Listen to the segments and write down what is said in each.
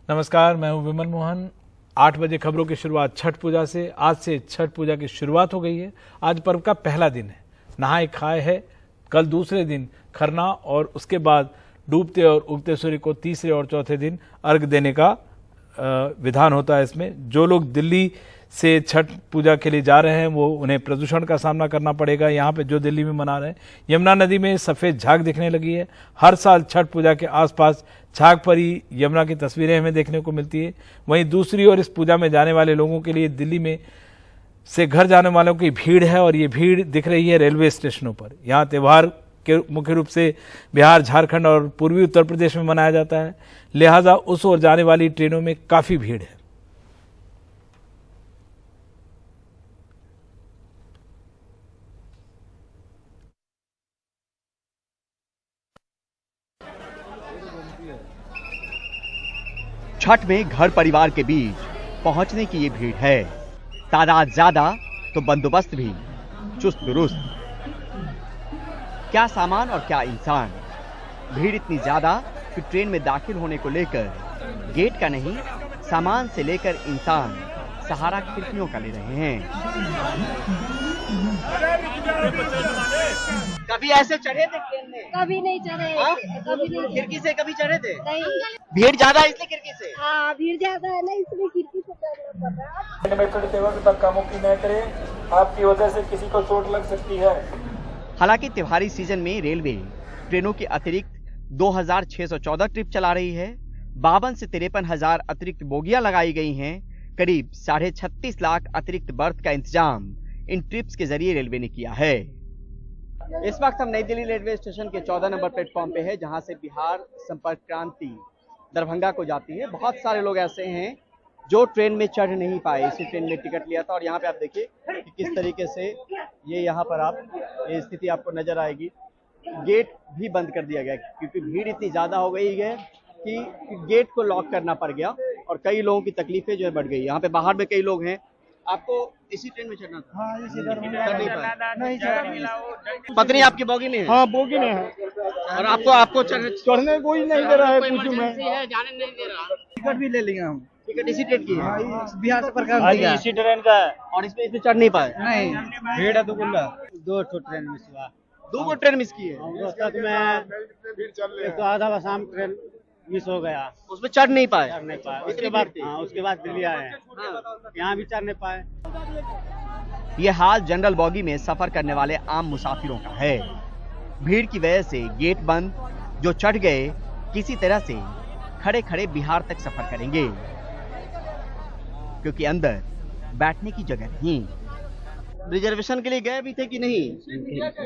नमस्कार, मैं हूं विमल मोहन। 8 बजे खबरों की शुरुआत छठ पूजा से। आज से छठ पूजा की शुरुआत हो गई है। आज पर्व का पहला दिन है, नहाए खाए है। कल दूसरे दिन खरना और उसके बाद डूबते और उगते सूर्य को तीसरे और चौथे दिन अर्घ देने का विधान होता है। इसमें जो लोग दिल्ली से छठ पूजा के लिए जा रहे हैं वो उन्हें प्रदूषण का सामना करना पड़ेगा। यहाँ पे जो दिल्ली में मना रहे हैं, यमुना नदी में सफ़ेद झाग दिखने लगी है। हर साल छठ पूजा के आसपास झाग परी यमुना की तस्वीरें हमें देखने को मिलती है। वहीं दूसरी ओर इस पूजा में जाने वाले लोगों के लिए दिल्ली में से घर जाने वालों की भीड़ है और ये भीड़ दिख रही है रेलवे स्टेशनों पर। यहाँ त्यौहार के मुख्य रूप से बिहार, झारखंड और पूर्वी उत्तर प्रदेश में मनाया जाता है, लिहाजा उस ओर जाने वाली ट्रेनों में काफी भीड़ है। छठ में घर परिवार के बीच पहुंचने की ये भीड़ है। तादाद ज्यादा तो बंदोबस्त भी चुस्त दुरुस्त। क्या सामान और क्या इंसान। भीड़ इतनी ज्यादा कि ट्रेन में दाखिल होने को लेकर गेट का नहीं, सामान से लेकर इंसान सहारा खिड़कियों का ले रहे हैं। कभी ऐसे चढ़े थे ट्रेन में? कभी नहीं चढ़े। कभी नहीं। खिड़की से कभी चढ़े थे? नहीं। भीड़ ज्यादा है इसलिए खिड़की से? हाँ, भीड़ ज्यादा है ना, इसलिए खिड़की से चढ़ना पड़ रहा है। में चढ़ते वक्त धक्का-मुक्की न करें, आपकी वजह से किसी को चोट लग सकती है। हालांकि त्योहारी सीजन में रेलवे ट्रेनों के अतिरिक्त 2614 ट्रिप चला रही है। 52 से 53,000 अतिरिक्त बोगियां लगाई गई हैं। करीब 36.5 लाख अतिरिक्त बर्थ का इंतजाम इन ट्रिप्स के जरिए रेलवे ने किया है। इस वक्त हम नई दिल्ली रेलवे स्टेशन के 14 नंबर प्लेटफॉर्म पे है, जहां से बिहार संपर्क क्रांति दरभंगा को जाती है। बहुत सारे लोग ऐसे हैं जो ट्रेन में चढ़ नहीं पाए, इसी ट्रेन में टिकट लिया था। और यहाँ पे आप देखिए कि किस तरीके से ये यहाँ पर ये स्थिति आपको नजर आएगी। गेट भी बंद कर दिया गया क्योंकि भीड़ इतनी ज्यादा हो गई है कि गेट को लॉक करना पड़ गया और कई लोगों की तकलीफें जो है बढ़ गई। यहाँ पे बाहर में कई लोग हैं। आपको इसी ट्रेन में चढ़ना था? हाँ, इसी ट्रेन में नहीं। पत्नी आपकी बोगी में है? हाँ, बोगी में है। और आपको चढ़ने कोई नहीं दे रहा है, पूछूं मैं। जाने नहीं दे रहा। टिकट भी ले लिया हम। टिकट इसी ट्रेन की है? बिहार से प्रकार इसी ट्रेन का है। और इसमें चढ़ नहीं पाए? नहीं, भीड़ है तो गुल्ला। 2 ट्रेन मिस हुआ। 2 ट्रेन मिस की है? उस तक में एक आधा शाम ट्रेन मिस हो गया, उसमें चढ़ नहीं पाए? चढ़ नहीं पाए। उसके बाद दिल्ली आए हैं। यहाँ भी चढ़ नहीं पाए। ये हाल जनरल बॉगी में सफर करने वाले आम मुसाफिरों का है। भीड़ की वजह से गेट बंद, जो चढ़ गए किसी तरह से खड़े खड़े बिहार तक सफर करेंगे क्योंकि अंदर बैठने की जगह नहीं। रिजर्वेशन के लिए गए भी थे कि नहीं?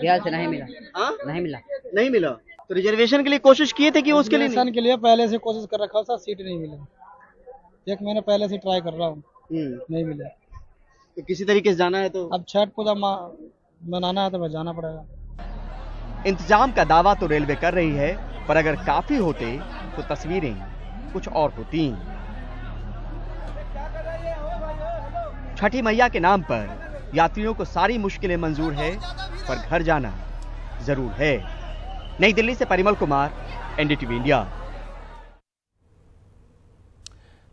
बिहार से नहीं मिला। हाँ? नहीं मिला। तो रिजर्वेशन के लिए कोशिश किए थे कि उसके लिए रिजर्वेशन के लिए पहले से कोशिश कर रखा था, सीट नहीं मिला। 1 महीने पहले से ट्राई कर रहा हूँ, नहीं मिला। तो किसी तरीके से जाना है तो अब छठ पूजा मनाना है तो मैं जाना पड़ेगा। इंतजाम का दावा तो रेलवे कर रही है, पर अगर काफी होते तो तस्वीरें कुछ और होती। छठी मैया के नाम पर यात्रियों को सारी मुश्किलें मंजूर है, पर घर जाना जरूर है। नई दिल्ली से परिमल कुमार, एनडीटीवी इंडिया।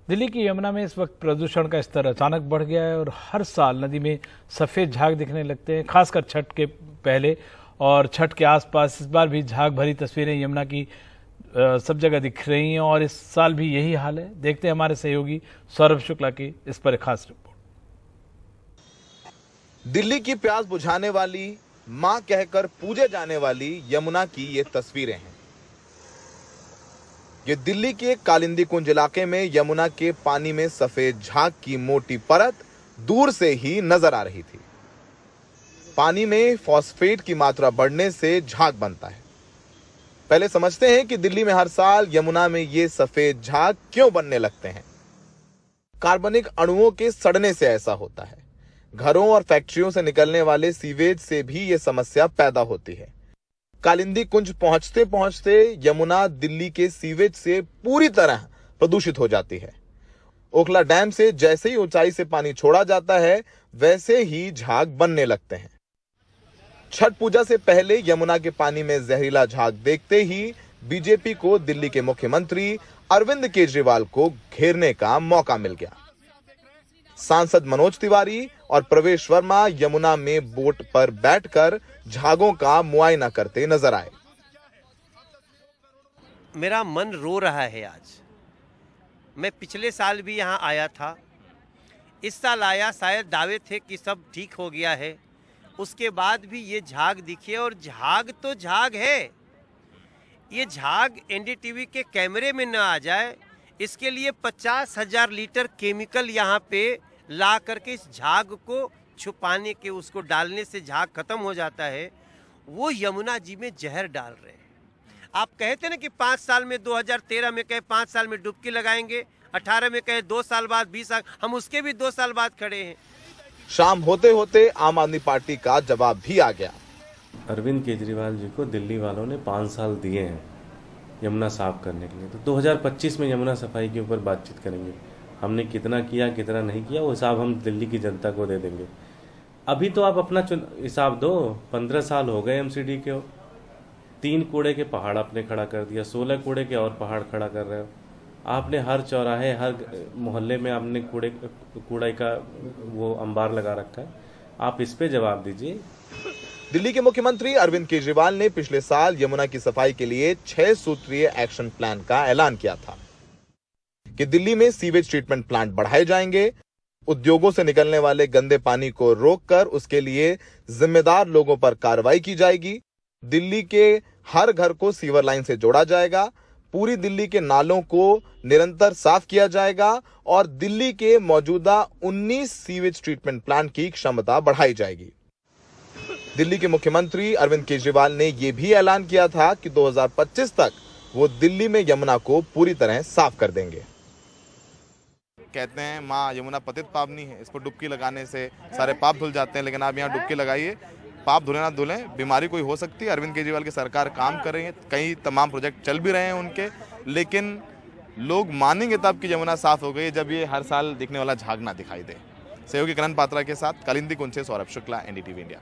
दिल्ली की यमुना में इस वक्त प्रदूषण का स्तर अचानक बढ़ गया है और हर साल नदी में सफ़ेद झाग दिखने लगते हैं, खासकर छठ के पहले और छठ के आसपास। इस बार भी झाग भरी तस्वीरें यमुना की सब जगह दिख रही हैं और इस साल भी यही हाल है। देखते हैं हमारे सहयोगी सौरभ शुक्ला की इस पर एक खास रिपोर्ट। दिल्ली की प्यास बुझाने वाली, मां कहकर पूजे जाने वाली यमुना की ये तस्वीरें हैं। ये दिल्ली के कालिंदी कुंज इलाके में यमुना के पानी में सफेद झाग की मोटी परत दूर से ही नजर आ रही थी। पानी में फॉस्फेट की मात्रा बढ़ने से झाग बनता है। पहले समझते हैं कि दिल्ली में हर साल यमुना में ये सफेद झाग क्यों बनने लगते हैं। कार्बनिक अणुओं के सड़ने से ऐसा होता है। घरों और फैक्ट्रियों से निकलने वाले सीवेज से भी ये समस्या पैदा होती है। कालिंदी कुंज पहुंचते पहुंचते यमुना दिल्ली के सीवेज से पूरी तरह प्रदूषित हो जाती है। ओखला डैम से जैसे ही ऊंचाई से पानी छोड़ा जाता है, वैसे ही झाग बनने लगते हैं। छठ पूजा से पहले यमुना के पानी में जहरीला झाग देखते ही बीजेपी को दिल्ली के मुख्यमंत्री अरविंद केजरीवाल को घेरने का मौका मिल गया। सांसद मनोज तिवारी और प्रवेश वर्मा यमुना में बोट पर बैठकर झागों का मुआयना करते नजर आए। मेरा मन रो रहा है आज। मैं पिछले साल भी यहाँ आया था, इस साल आया, शायद दावे थे कि सब ठीक हो गया है, उसके बाद भी ये झाग दिखे। और झाग तो झाग है, ये झाग एनडीटीवी के कैमरे में न आ जाए, इसके लिए 50,000 लीटर केमिकल यहाँ पे ला करके इस झाग को छुपाने के, उसको डालने से झाग खत्म हो जाता है। वो यमुना जी में जहर डाल रहे हैं। आप कहते ना कि 5 साल में, 2013 में कहे 5 साल में डुबकी लगाएंगे, 18 में कहे 2 साल बाद, 20 साल, हम उसके भी 2 साल बाद खड़े हैं। शाम होते होते आम आदमी पार्टी का जवाब भी आ गया। अरविंद केजरीवाल जी को दिल्ली वालों ने 5 साल दिए हैं यमुना साफ करने के लिए, तो 2025 में यमुना सफाई के ऊपर बातचीत करेंगे। हमने कितना किया कितना नहीं किया वो हिसाब हम दिल्ली की जनता को दे देंगे। अभी तो आप अपना हिसाब दो। 15 साल हो गए एमसीडी के, 3 कूड़े के पहाड़ आपने खड़ा कर दिया, 16 कूड़े के और पहाड़ खड़ा कर रहे हो। आपने हर चौराहे, हर मोहल्ले में आपने कूड़े का वो अंबार लगा रखा है। आप इस पे जवाब दीजिए। दिल्ली के मुख्यमंत्री अरविंद केजरीवाल ने पिछले साल यमुना की सफाई के लिए 6 सूत्रीय एक्शन प्लान का ऐलान किया था कि दिल्ली में सीवेज ट्रीटमेंट प्लांट बढ़ाए जाएंगे, उद्योगों से निकलने वाले गंदे पानी को रोककर उसके लिए जिम्मेदार लोगों पर कार्रवाई की जाएगी, दिल्ली के हर घर को सीवर लाइन से जोड़ा जाएगा, पूरी दिल्ली के नालों को निरंतर साफ किया जाएगा और दिल्ली के मौजूदा 19 सीवेज ट्रीटमेंट प्लांट की क्षमता बढ़ाई जाएगी। दिल्ली के मुख्यमंत्री अरविंद केजरीवाल ने यह भी ऐलान किया था कि 2025 तक वो दिल्ली में यमुना को पूरी तरह साफ कर देंगे। कहते हैं माँ यमुना पतित पावनी है, इस पर डुबकी लगाने से सारे पाप धुल जाते हैं, लेकिन आप यहाँ डुबकी लगाइए, पाप धुले ना धुलें, बीमारी कोई हो सकती है। अरविंद केजरीवाल की सरकार काम कर रही है, कई तमाम प्रोजेक्ट चल भी रहे हैं उनके, लेकिन लोग मानेंगे तब कि यमुना साफ हो गई जब ये हर साल दिखने वाला झाग ना दिखाई दे। सहयोगी करण पात्रा के साथ कालिंदी कुंज से सौरभ शुक्ला, एनडीटीवी इंडिया।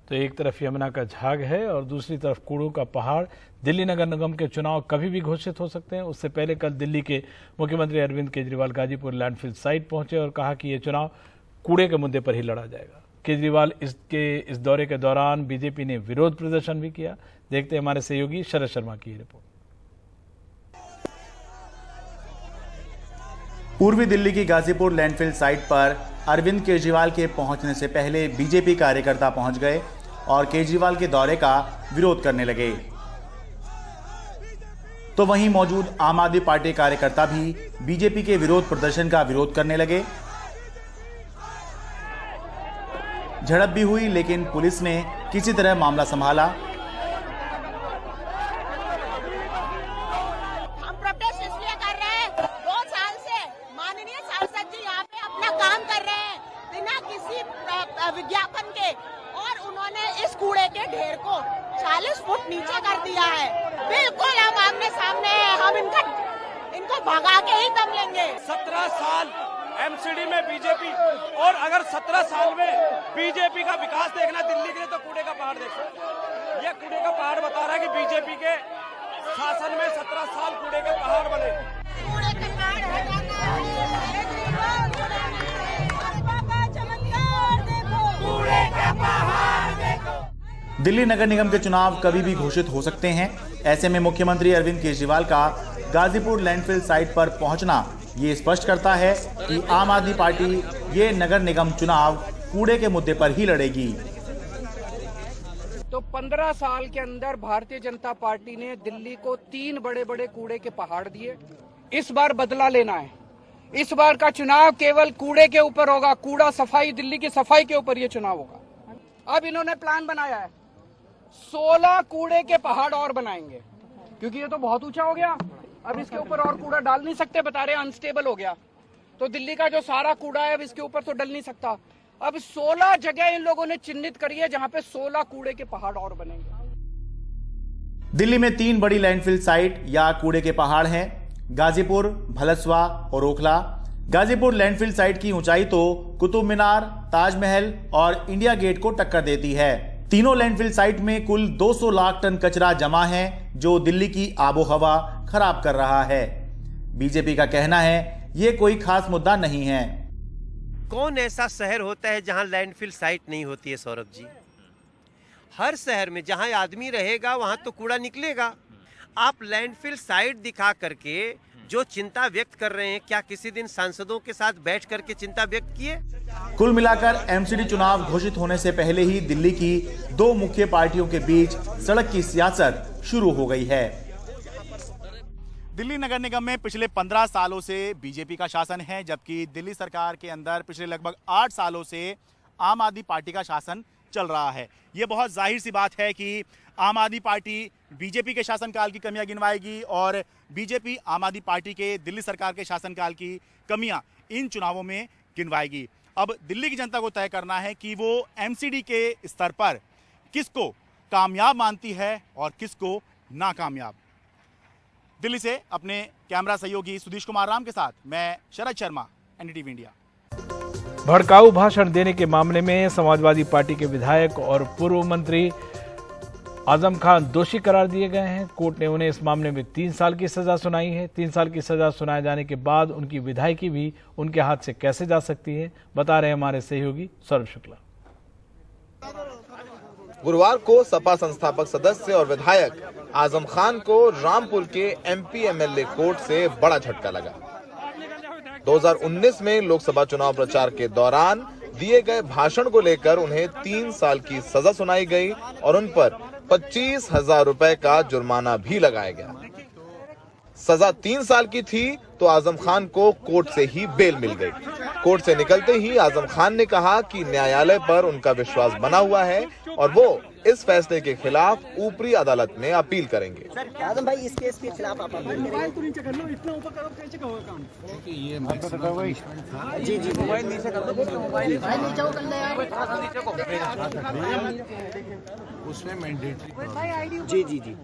तो एक तरफ यमुना का झाग है और दूसरी तरफ कूड़ों का पहाड़। दिल्ली नगर निगम के चुनाव कभी भी घोषित हो सकते हैं। उससे पहले कल दिल्ली के मुख्यमंत्री अरविंद केजरीवाल गाजीपुर लैंडफिल साइट पहुंचे और कहा कि यह चुनाव कूड़े के मुद्दे पर ही लड़ा जाएगा। केजरीवाल इस दौरे के दौरान बीजेपी ने विरोध प्रदर्शन भी किया। देखते हैं हमारे सहयोगी शरद शर्मा की रिपोर्ट। पूर्वी दिल्ली की गाजीपुर लैंडफिल साइट पर अरविंद केजरीवाल के पहुंचने से पहले बीजेपी कार्यकर्ता पहुंच गए और केजरीवाल के दौरे का विरोध करने लगे। तो वहीं मौजूद आम आदमी पार्टी कार्यकर्ता भी बीजेपी के विरोध प्रदर्शन का विरोध करने लगे। झड़प भी हुई, लेकिन पुलिस ने किसी तरह मामला संभाला। हम प्रोटेस्ट इसलिए कर रहे हैं, 2 साल से माननीय सांसद जी यहाँ पे अपना काम कर रहे हैं बिना किसी विज्ञापन के, और उन्होंने इस कूड़े के ढेर को 40 फुट नीचे कर दिया है। बिल्कुल हम आमने सामने हैं, हम इनको भगा के ही दम लेंगे। 17 साल एमसीडी में बीजेपी, और अगर 17 साल में बीजेपी का विकास देखना दिल्ली के लिए तो कूड़े का पहाड़ देखो। ये कूड़े का पहाड़ बता रहा है कि बीजेपी के शासन में 17 साल कूड़े के पहाड़ बने। कूड़े के पहाड़ हटाना कूड़े का पहाड़ देखो। दिल्ली नगर निगम के चुनाव कभी भी घोषित हो सकते हैं। ऐसे में मुख्यमंत्री अरविंद केजरीवाल का गाजीपुर लैंडफिल साइट पर पहुंचना ये स्पष्ट करता है कि आम आदमी पार्टी ये नगर निगम चुनाव कूड़े के मुद्दे पर ही लड़ेगी। तो 15 साल के अंदर भारतीय जनता पार्टी ने दिल्ली को 3 बड़े बड़े कूड़े के पहाड़ दिए। इस बार बदला लेना है। इस बार का चुनाव केवल कूड़े के ऊपर होगा। कूड़ा सफाई, दिल्ली की सफाई के ऊपर ये चुनाव होगा। अब इन्होंने प्लान बनाया है, 16 कूड़े के पहाड़ और बनाएंगे, क्योंकि ये तो बहुत ऊंचा हो गया। अब इसके ऊपर और कूड़ा डाल नहीं सकते, बता रहे अनस्टेबल हो गया। तो दिल्ली का जो सारा कूड़ा है अब इसके ऊपर तो डल नहीं सकता। अब 16 जगह इन लोगों ने चिन्हित करी है जहां पे 16 कूड़े के पहाड़ और बनेंगे। दिल्ली में 3 बड़ी लैंडफिल साइट या कूड़े के पहाड़ हैं, गाजीपुर, भलसवा और ओखला। गाजीपुर लैंडफिल साइट की ऊंचाई तो कुतुब मीनार, ताजमहल और इंडिया गेट को टक्कर देती है। तीनों लैंडफिल साइट में कुल 200 लाख टन कचरा जमा है, जो दिल्ली की आबोहवा खराब कर रहा है। बीजेपी का कहना है ये कोई खास मुद्दा नहीं है। कौन ऐसा शहर होता है जहां लैंडफिल साइट नहीं होती है सौरभ जी? हर शहर में जहां आदमी रहेगा वहां तो कूड़ा निकलेगा। आप लैंडफिल साइट दिखा करके जो चिंता व्यक्त कर रहे हैं, क्या किसी दिन सांसदों के साथ बैठ करके चिंता व्यक्त किए? कुल मिलाकर एमसीडी चुनाव घोषित होने से पहले ही दिल्ली की दो मुख्य पार्टियों के बीच सड़क की सियासत शुरू हो गई है। दिल्ली नगर निगम में पिछले 15 सालों से बीजेपी का शासन है, जबकि दिल्ली सरकार के अंदर पिछले लगभग 8 सालों से आम आदमी पार्टी का शासन चल रहा है। ये बहुत जाहिर सी बात है कि आम आदमी पार्टी बीजेपी के शासनकाल की कमियां गिनवाएगी और बीजेपी आम आदमी पार्टी के दिल्ली सरकार के शासनकाल की कमियां इन चुनावों में गिनवाएगी। अब दिल्ली की जनता को तय करना है कि वो एमसीडी के स्तर पर किसको कामयाब मानती है और किसको नाकामयाब। दिल्ली से अपने कैमरा सहयोगी सुधीश कुमार राम के साथ मैं शरद शर्मा, एनडीटीवी इंडिया। भड़काऊ भाषण देने के मामले में समाजवादी पार्टी के विधायक और पूर्व मंत्री आजम खान दोषी करार दिए गए हैं। कोर्ट ने उन्हें इस मामले में 3 साल की सजा सुनाई है। 3 साल की सजा सुनाए जाने के बाद उनकी विधायकी भी उनके हाथ से कैसे जा सकती है, बता रहे हमारे सहयोगी सौरभ शुक्ला। गुरुवार को सपा संस्थापक सदस्य और विधायक आजम खान को रामपुर के एमपी एमएलए कोर्ट से बड़ा झटका लगा। 2019 में लोकसभा चुनाव प्रचार के दौरान दिए गए भाषण को लेकर उन्हें 3 साल की सजा सुनाई गई और उन पर 25,000 रुपए का जुर्माना भी लगाया गया। सजा 3 साल की थी तो आजम खान को कोर्ट से ही बेल मिल गई। कोर्ट से निकलते ही आजम खान ने कहा कि न्यायालय पर उनका विश्वास बना हुआ है और वो इस फैसले के खिलाफ ऊपरी अदालत में अपील करेंगे। आजम भाई, इस केस के खिलाफ आप अपील करेंगे? जी जी, मोबाइल नीचे कर दो, मोबाइल नीचे कर ले यार, उसमें मैंडेटरी जी जी जी,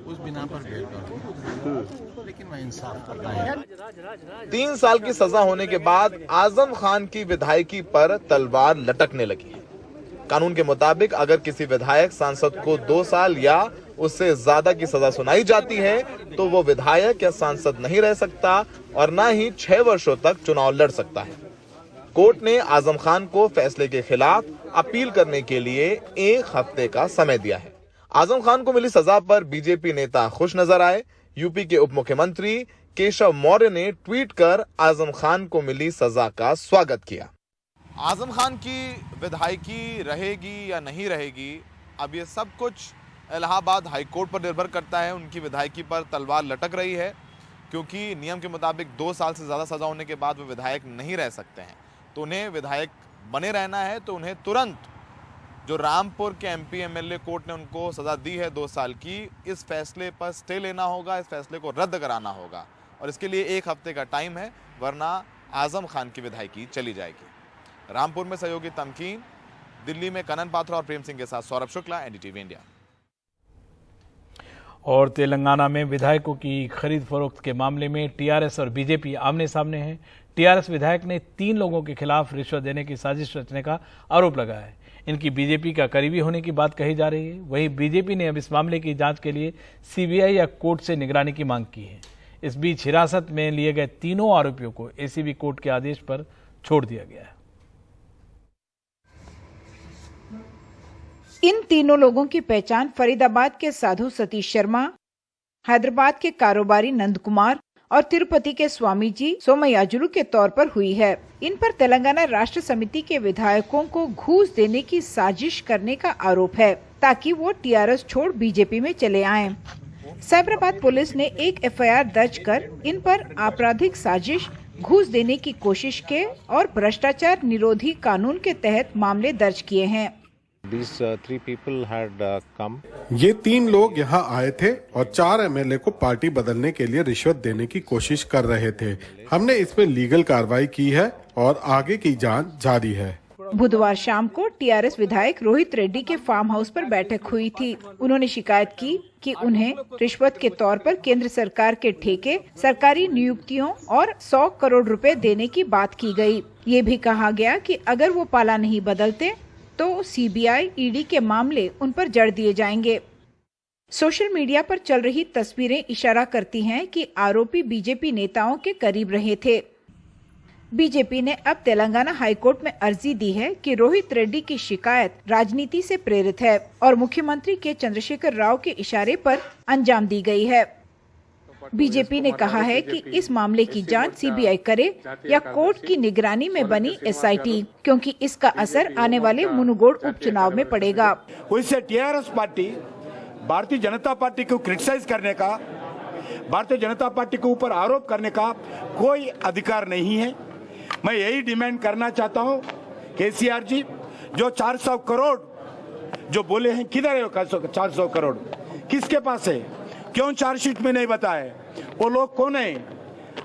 उस बिना पर बेल करूं, लेकिन मैं इंसाफ करता हूं। 3 साल की सजा होने के बाद आजम खान की विधायकी पर तलवार लटकने लगी है। कानून के मुताबिक अगर किसी विधायक सांसद को 2 साल या उससे ज्यादा की सजा सुनाई जाती है तो वो विधायक या सांसद नहीं रह सकता और न ही 6 वर्षों तक चुनाव लड़ सकता है। कोर्ट ने आजम खान को फैसले के खिलाफ अपील करने के लिए 1 हफ्ते का समय दिया है। आजम खान को मिली सजा पर बीजेपी नेता खुश नजर आए। यूपी के उप मुख्यमंत्री केशव मौर्य ने ट्वीट कर आजम खान को मिली सजा का स्वागत किया। आजम खान की विधायकी रहेगी या नहीं रहेगी, अब ये सब कुछ इलाहाबाद हाईकोर्ट पर निर्भर करता है। उनकी विधायकी पर तलवार लटक रही है क्योंकि नियम के मुताबिक 2 साल से ज़्यादा सज़ा होने के बाद वो विधायक नहीं रह सकते हैं। तो उन्हें विधायक बने रहना है तो उन्हें तुरंत जो रामपुर के एमपी एमएलए कोर्ट ने उनको सज़ा दी है 2 साल की, इस फैसले पर स्टे लेना होगा, इस फैसले को रद्द कराना होगा और इसके लिए 1 हफ्ते का टाइम है, वरना आजम खान की विधायकी चली जाएगी। रामपुर में सहयोगी तमकीन, दिल्ली में कनन पात्रा और प्रेम सिंह के साथ सौरभ शुक्ला, एनडीटीवी इंडिया। और तेलंगाना में विधायकों की खरीद फरोख्त के मामले में टीआरएस और बीजेपी आमने सामने हैं। टीआरएस विधायक ने 3 लोगों के खिलाफ रिश्वत देने की साजिश रचने का आरोप लगाया है। इनकी बीजेपी का करीबी होने की बात कही जा रही है। वहीं बीजेपी ने अब इस मामले की जांच के लिए सीबीआई या कोर्ट से निगरानी की मांग की है। इस बीच हिरासत में लिए गए तीनों आरोपियों को एसीबी कोर्ट के आदेश पर छोड़ दिया गया है। इन तीनों लोगों की पहचान फरीदाबाद के साधु सतीश शर्मा, हैदराबाद के कारोबारी नंद कुमार और तिरुपति के स्वामी जी सोमयाजुलु के तौर पर हुई है। इन पर तेलंगाना राष्ट्र समिति के विधायकों को घूस देने की साजिश करने का आरोप है ताकि वो टीआरएस छोड़ बीजेपी में चले आएं। साइबराबाद पुलिस ने एक एफआईआर दर्ज कर इन पर आपराधिक साजिश, घूस देने की कोशिश के और भ्रष्टाचार निरोधी कानून के तहत मामले दर्ज किए हैं। ये 3 लोग यहाँ आए थे और 4 एमएलए को पार्टी बदलने के लिए रिश्वत देने की कोशिश कर रहे थे। हमने इसमें लीगल कार्रवाई की है और आगे की जांच जारी है। बुधवार शाम को टीआरएस विधायक रोहित रेड्डी के फार्म हाउस पर बैठक हुई थी। उन्होंने शिकायत की कि उन्हें रिश्वत के तौर पर केंद्र सरकार के ठेके, सरकारी नियुक्तियों और 100 करोड़ रुपए देने की बात की गई। ये भी कहा गया कि अगर वो पाला नहीं बदलते तो सीबीआई, ईडी के मामले उन पर जड़ दिए जाएंगे। सोशल मीडिया पर चल रही तस्वीरें इशारा करती हैं कि आरोपी बीजेपी नेताओं के करीब रहे थे। बीजेपी ने अब तेलंगाना हाईकोर्ट में अर्जी दी है कि रोहित रेड्डी की शिकायत राजनीति से प्रेरित है और मुख्यमंत्री के चंद्रशेखर राव के इशारे पर अंजाम दी गई है। बीजेपी ने कहा है कि इस मामले की जांच सीबीआई करे या कोर्ट की निगरानी में बनी एसआईटी, क्योंकि इसका असर आने वाले मुनुगोड़ उपचुनाव में पड़ेगा। उससे TRS party Bharatiya Janata party को क्रिटिसाइज करने का, भारतीय जनता पार्टी के ऊपर आरोप करने का कोई अधिकार नहीं है। मैं यही डिमांड करना चाहता हूं, केसीआर जी जो 400 करोड़ जो बोले हैं, किधर है 400 करोड़, किसके पास है, क्यों चार्जशीट में नहीं बताए, वो लोग कौन है?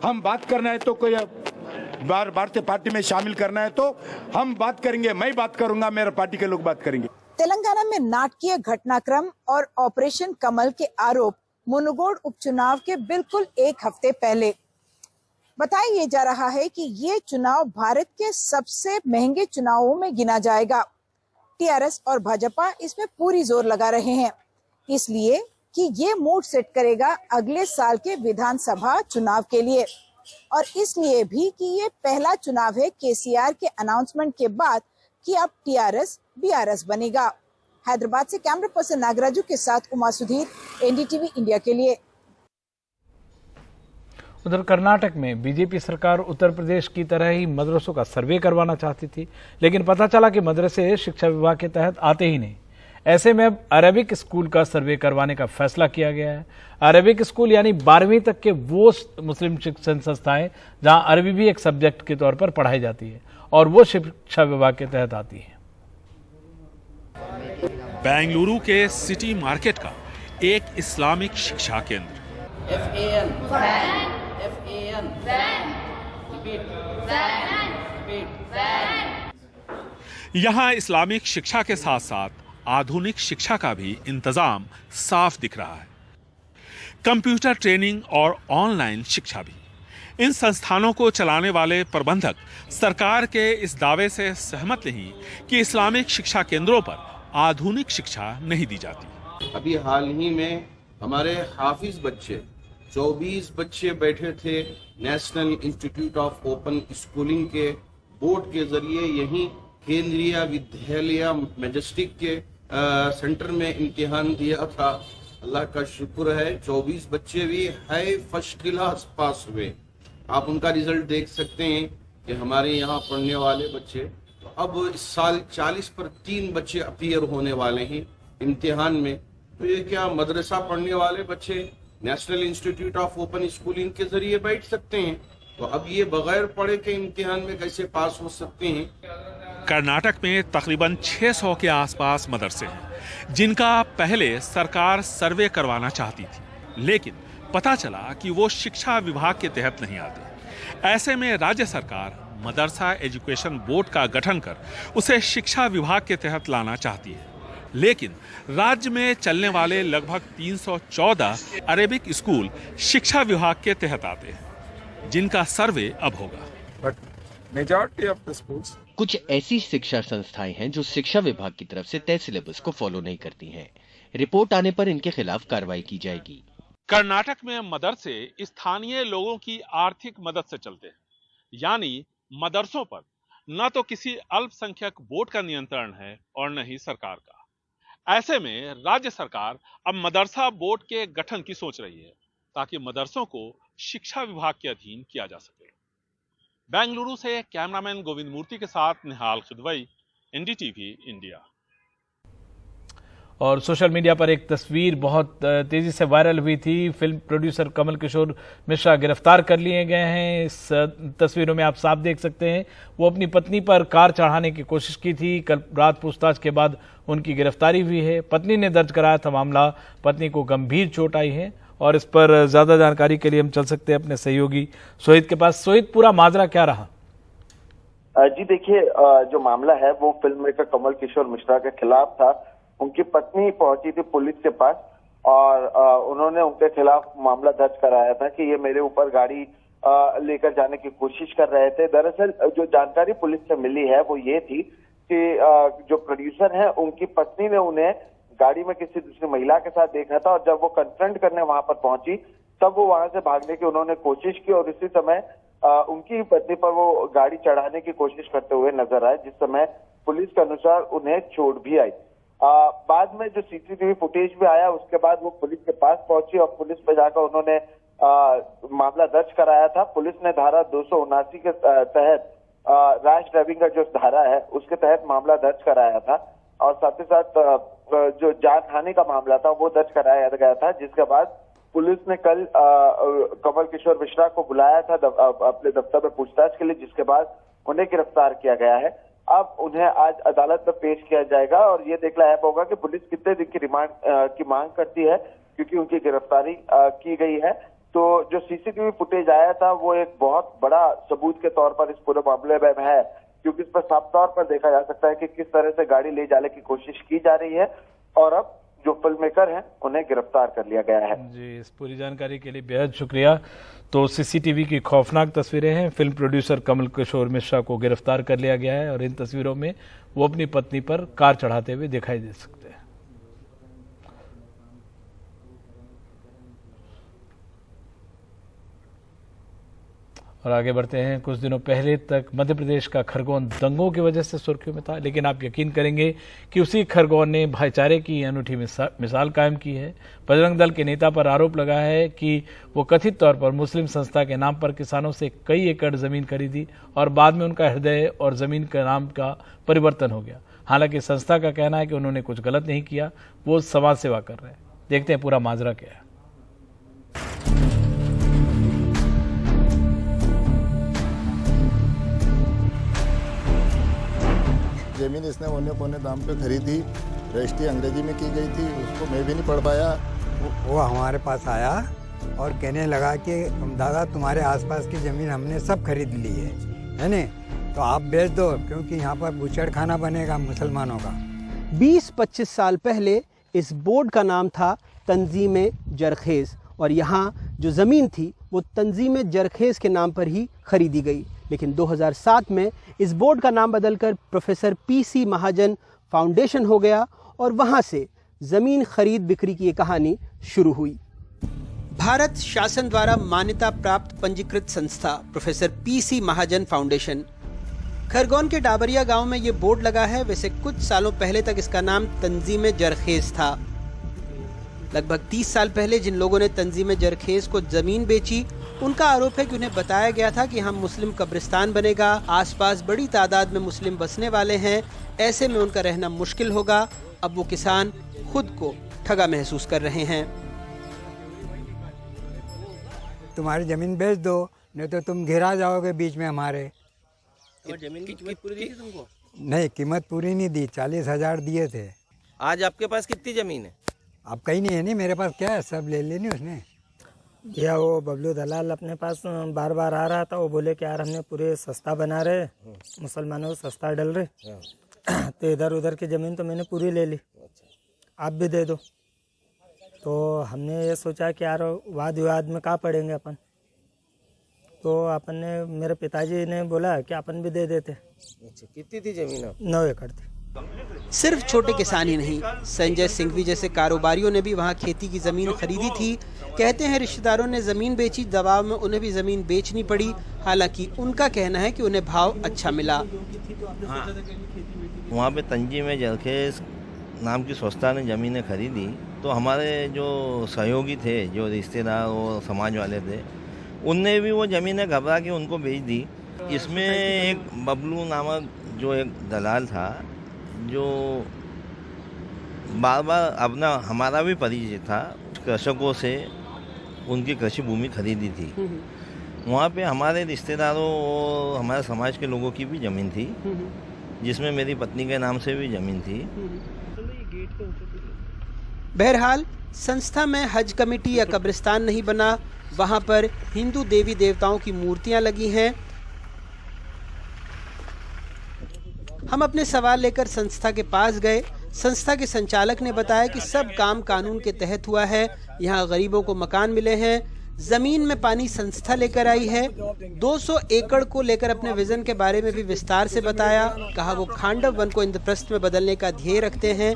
हम बात करना है तो कोई भारतीय पार्टी में शामिल करना है तो हम बात करेंगे, मैं बात करूंगा, मेरे पार्टी के लोग बात करेंगे। तेलंगाना में नाटकीय घटनाक्रम और ऑपरेशन कमल के आरोप मुनुगोड़ उपचुनाव के बिल्कुल एक हफ्ते पहले। बताया जा रहा है कि ये चुनाव भारत के सबसे महंगे चुनावों में गिना जाएगा। टीआरएस और भाजपा इसमें पूरी जोर लगा रहे हैं, इसलिए कि ये मूड सेट करेगा अगले साल के विधानसभा चुनाव के लिए, और इसलिए भी कि ये पहला चुनाव है केसीआर के अनाउंसमेंट के बाद कि अब टीआरएस बीआरएस बनेगा। हैदराबाद से कैमरा पर्सन नागराजू के साथ उमा सुधीर, एनडीटीवी इंडिया के लिए। उधर कर्नाटक में बीजेपी सरकार उत्तर प्रदेश की तरह ही मदरसों का सर्वे करवाना चाहती थी, लेकिन पता चला कि मदरसे शिक्षा विभाग के तहत आते ही नहीं। ऐसे में अब अरबिक स्कूल का सर्वे करवाने का फैसला किया गया है। अरबिक स्कूल यानी 12वीं तक के वो मुस्लिम शिक्षण संस्थाएं जहां अरबी भी एक सब्जेक्ट के तौर पर पढ़ाई जाती है और वो शिक्षा विभाग के तहत आती है। बेंगलुरु के सिटी मार्केट का एक इस्लामिक शिक्षा केंद्र। यहाँ इस्लामिक शिक्षा के साथ साथ आधुनिक शिक्षा का भी इंतजाम साफ दिख रहा है। कंप्यूटर ट्रेनिंग और ऑनलाइन शिक्षा भी। इन संस्थानों को चलाने वाले प्रबंधक सरकार के इस दावे से सहमत नहीं कि इस्लामिक शिक्षा केंद्रों पर आधुनिक शिक्षा नहीं दी जाती। अभी हाल ही में हमारे हाफिज बच्चे 24 बच्चे बैठे थे national institute of open schooling के बोर्ड के जरिए यहीं केंद्रीय विद्यालय मैजेस्टिक के सेंटर में इम्तिहान दिया था। अल्लाह का शुक्र है 24 बच्चे भी हाई फर्स्ट क्लास पास हुए। आप उनका रिजल्ट देख सकते हैं कि हमारे यहाँ पढ़ने वाले बच्चे अब इस साल 40 पर 3 बच्चे अपीयर होने वाले हैं इम्तिहान में। तो ये क्या मदरसा पढ़ने वाले बच्चे national institute of open schooling के जरिए बैठ सकते हैं? तो अब ये बगैर पढ़े के इम्तिहान में कैसे पास हो सकते हैं? कर्नाटक में तकरीबन 600 के आसपास मदरसे हैं जिनका पहले सरकार सर्वे करवाना चाहती थी, लेकिन पता चला कि वो शिक्षा विभाग के तहत नहीं आते। ऐसे में राज्य सरकार मदरसा एजुकेशन बोर्ड का गठन कर उसे शिक्षा विभाग के तहत लाना चाहती है, लेकिन राज्य में चलने वाले लगभग 314 अरेबिक स्कूल शिक्षा विभाग के तहत आते हैं, जिनका सर्वे अब होगा। मेजॉरिटी ऑफ द स्कूल्स, कुछ ऐसी शिक्षा संस्थाएं हैं जो शिक्षा विभाग की तरफ से तय सिलेबस को फॉलो नहीं करती हैं। रिपोर्ट आने पर इनके खिलाफ कार्रवाई की जाएगी। कर्नाटक में मदरसे स्थानीय लोगों की आर्थिक मदद से चलते हैं, यानी मदरसों पर न तो किसी अल्पसंख्यक बोर्ड का नियंत्रण है और न ही सरकार का। ऐसे में राज्य सरकार अब मदरसा बोर्ड के गठन की सोच रही है ताकि मदरसों को शिक्षा विभाग के अधीन किया जा सके। बेंगलुरु से कैमरामैन गोविंद मूर्ति के साथ निहाल खुदवई, एनडीटीवी इंडिया। और सोशल मीडिया पर एक तस्वीर बहुत तेजी से वायरल हुई थी। फिल्म प्रोड्यूसर कमल किशोर मिश्रा गिरफ्तार कर लिए गए हैं। इस तस्वीरों में आप साफ देख सकते हैं वो अपनी पत्नी पर कार चढ़ाने की कोशिश की थी। कल रात पूछताछ के बाद उनकी गिरफ्तारी हुई है। पत्नी ने दर्ज कराया था मामला। पत्नी को गंभीर चोट आई है और इस पर ज्यादा जानकारी के लिए हम चल सकते हैं अपने सहयोगी सोहित के पास। सोहित, पूरा माजरा क्या रहा? जी देखिए, जो मामला है वो फिल्म मेकर कमल किशोर मिश्रा के खिलाफ था। उनकी पत्नी पहुंची थी पुलिस के पास और उन्होंने उनके खिलाफ मामला दर्ज कराया था कि ये मेरे ऊपर गाड़ी लेकर जाने की कोशिश कर रहे थे। दरअसल जो जानकारी पुलिस से मिली है वो ये थी कि जो प्रोड्यूसर हैं उनकी पत्नी ने उन्हें गाड़ी में किसी दूसरी महिला के साथ देखा था, और जब वो कन्फ्रंट करने वहां पर पहुंची तब वो वहां से भागने की उन्होंने कोशिश की, और इसी समय उनकी पत्नी पर वो गाड़ी चढ़ाने की कोशिश करते हुए नजर आए, जिस समय पुलिस के अनुसार उन्हें चोट भी आई। बाद में जो सीसीटीवी फुटेज भी आया उसके बाद वो पुलिस के पास पहुंची और पुलिस पे जाकर उन्होंने मामला दर्ज कराया था। पुलिस ने धारा 279 के तहत रैश ड्राइविंग का जो धारा है उसके तहत मामला दर्ज कराया था, और साथ ही साथ जो जानहानि का मामला था वो दर्ज कराया गया था, जिसके बाद पुलिस ने कल कमल किशोर मिश्रा को बुलाया था अपने दफ्तर में पूछताछ के लिए, जिसके बाद उन्हें गिरफ्तार किया गया है। अब उन्हें आज अदालत में पेश किया जाएगा और ये देखना अहम होगा कि पुलिस कितने दिन की रिमांड की मांग करती है, क्योंकि उनकी गिरफ्तारी की गई है। तो जो सीसीटीवी फुटेज आया था वो एक बहुत बड़ा सबूत के तौर पर इस पूरे मामले में है, क्योंकि इस पर साफ तौर पर देखा जा सकता है कि किस तरह से गाड़ी ले जाने की कोशिश की जा रही है, और अब जो फिल्म मेकर हैं उन्हें गिरफ्तार कर लिया गया है। जी, इस पूरी जानकारी के लिए बेहद शुक्रिया। तो सीसीटीवी की खौफनाक तस्वीरें हैं। फिल्म प्रोड्यूसर कमल किशोर मिश्रा को गिरफ्तार कर लिया गया है और इन तस्वीरों में वो अपनी पत्नी पर कार चढ़ाते हुए दिखाई दे सकते हैं। और आगे बढ़ते हैं। कुछ दिनों पहले तक मध्य प्रदेश का खरगोन दंगों की वजह से सुर्खियों में था, लेकिन आप यकीन करेंगे कि उसी खरगोन ने भाईचारे की अनूठी मिसाल कायम की है। बजरंग दल के नेता पर आरोप लगा है कि वो कथित तौर पर मुस्लिम संस्था के नाम पर किसानों से कई एकड़ जमीन खरीदी और बाद में उनका हृदय और जमीन के नाम का परिवर्तन हो गया। हालांकि संस्था का कहना है कि उन्होंने कुछ गलत नहीं किया, वो समाज सेवा कर रहे हैं। देखते हैं पूरा माजरा क्या है। जमीन इसने औने पौने दाम पे खरीदी, रजिस्ट्री अंग्रेजी में की गई थी, उसको मैं भी नहीं पढ़ पाया। वो हमारे पास आया और कहने लगा कि दादा तुम्हारे आसपास की ज़मीन हमने सब खरीद ली है ना, तो आप बेच दो, क्योंकि यहाँ पर बूचड़ खाना बनेगा मुसलमानों का। 20-25 साल पहले इस बोर्ड का नाम था तंजीम जरखेज़, और यहाँ जो ज़मीन थी वो तंजीम जरखेज़ के नाम पर ही खरीदी गई। लेकिन 2007 में इस बोर्ड का नाम बदलकर प्रोफेसर PC महाजन फाउंडेशन हो गया और वहाँ से ज़मीन खरीद बिक्री की ये कहानी शुरू हुई। भारत शासन द्वारा मान्यता प्राप्त पंजीकृत संस्था प्रोफेसर PC महाजन फाउंडेशन। खरगोन के डाबरिया गांव में ये बोर्ड लगा है। वैसे कुछ सालों पहले तक इसका नाम तंजीम जरखेज़ था। लगभग 30 साल पहले जिन लोगों ने तंजीम जरखेज़ को जमीन बेची, उनका आरोप है कि उन्हें बताया गया था कि हम मुस्लिम कब्रिस्तान बनेगा, आसपास बड़ी तादाद में मुस्लिम बसने वाले हैं, ऐसे में उनका रहना मुश्किल होगा। अब वो किसान खुद को ठगा महसूस कर रहे हैं। तुम्हारी जमीन बेच दो, नहीं तो तुम घिरा जाओगे बीच में हमारे। जमीन की कीमत पूरी दी थी तुमको? नहीं, कीमत पूरी नहीं दी, 40,000 दिए थे। आज आपके पास कितनी जमीन है? अब कहीं नहीं है, नहीं मेरे पास क्या है, सब ले लेनी उसने। या वो बबलू दलाल अपने पास बार बार आ रहा था, वो बोले कि यार हमने पूरे सस्ता बना रहे, मुसलमानों को सस्ता डल रहे, तो इधर उधर की ज़मीन तो मैंने पूरी ले ली, आप भी दे दो। तो हमने ये सोचा कि यार वाद विवाद में कहाँ पड़ेंगे अपन, तो अपन ने, मेरे पिताजी ने बोला कि अपन भी दे देते। अच्छा, कितनी थी ज़मीन? 9 एकड़ थी। सिर्फ छोटे किसान ही नहीं, संजय सिंघवी जैसे कारोबारियों ने भी वहाँ खेती की ज़मीन खरीदी थी। कहते हैं रिश्तेदारों ने ज़मीन बेची, दबाव में उन्हें भी ज़मीन बेचनी पड़ी। हालांकि उनका कहना है कि उन्हें भाव अच्छा मिला। वहाँ पे तंजीम जरखेज़ नाम की संस्था ने ज़मीनें खरीदी, तो हमारे जो सहयोगी थे, जो रिश्तेदार और समाज वाले थे, उनने भी वो ज़मीनें घबरा के उनको बेच दी। इसमें एक बबलू नामक जो एक दलाल था, जो बार बार अपना हमारा भी परिचय था, कृषकों से उनकी कृषि भूमि खरीदी थी। वहाँ पे हमारे रिश्तेदारों और हमारे समाज के लोगों की भी ज़मीन थी, जिसमें मेरी पत्नी के नाम से भी ज़मीन थी। बहरहाल संस्था में हज कमेटी या कब्रिस्तान नहीं बना, वहाँ पर हिंदू देवी देवताओं की मूर्तियाँ लगी हैं। हम अपने सवाल लेकर संस्था के पास गए। संस्था के संचालक ने बताया कि सब काम कानून के तहत हुआ है। यहाँ गरीबों को मकान मिले हैं, जमीन में पानी संस्था लेकर आई है। 200 एकड़ को लेकर अपने विजन के बारे में भी विस्तार से बताया। कहा वो खांडव वन को इंद्रप्रस्थ में बदलने का ध्येय रखते हैं।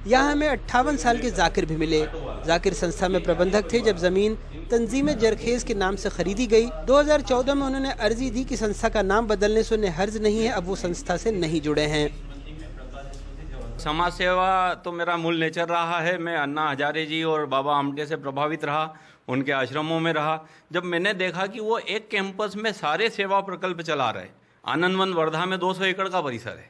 यहाँ हमें 58 साल के जाकिर भी मिले। जाकिर संस्था में प्रबंधक थे जब जमीन तंजीम जरखेज के नाम से खरीदी गई। 2014 में उन्होंने अर्जी दी कि संस्था का नाम बदलने से उन्हें हर्ज नहीं है, अब वो संस्था से नहीं जुड़े हैं। समाज सेवा तो मेरा मूल नेचर रहा है। मैं अन्ना हजारे जी और बाबा आमटे से प्रभावित रहा, उनके आश्रमों में रहा। जब मैंने देखा कि वो एक कैंपस में सारे सेवा प्रकल्प चला रहे, आनंद वन वर्धा में 200 एकड़ का परिसर है,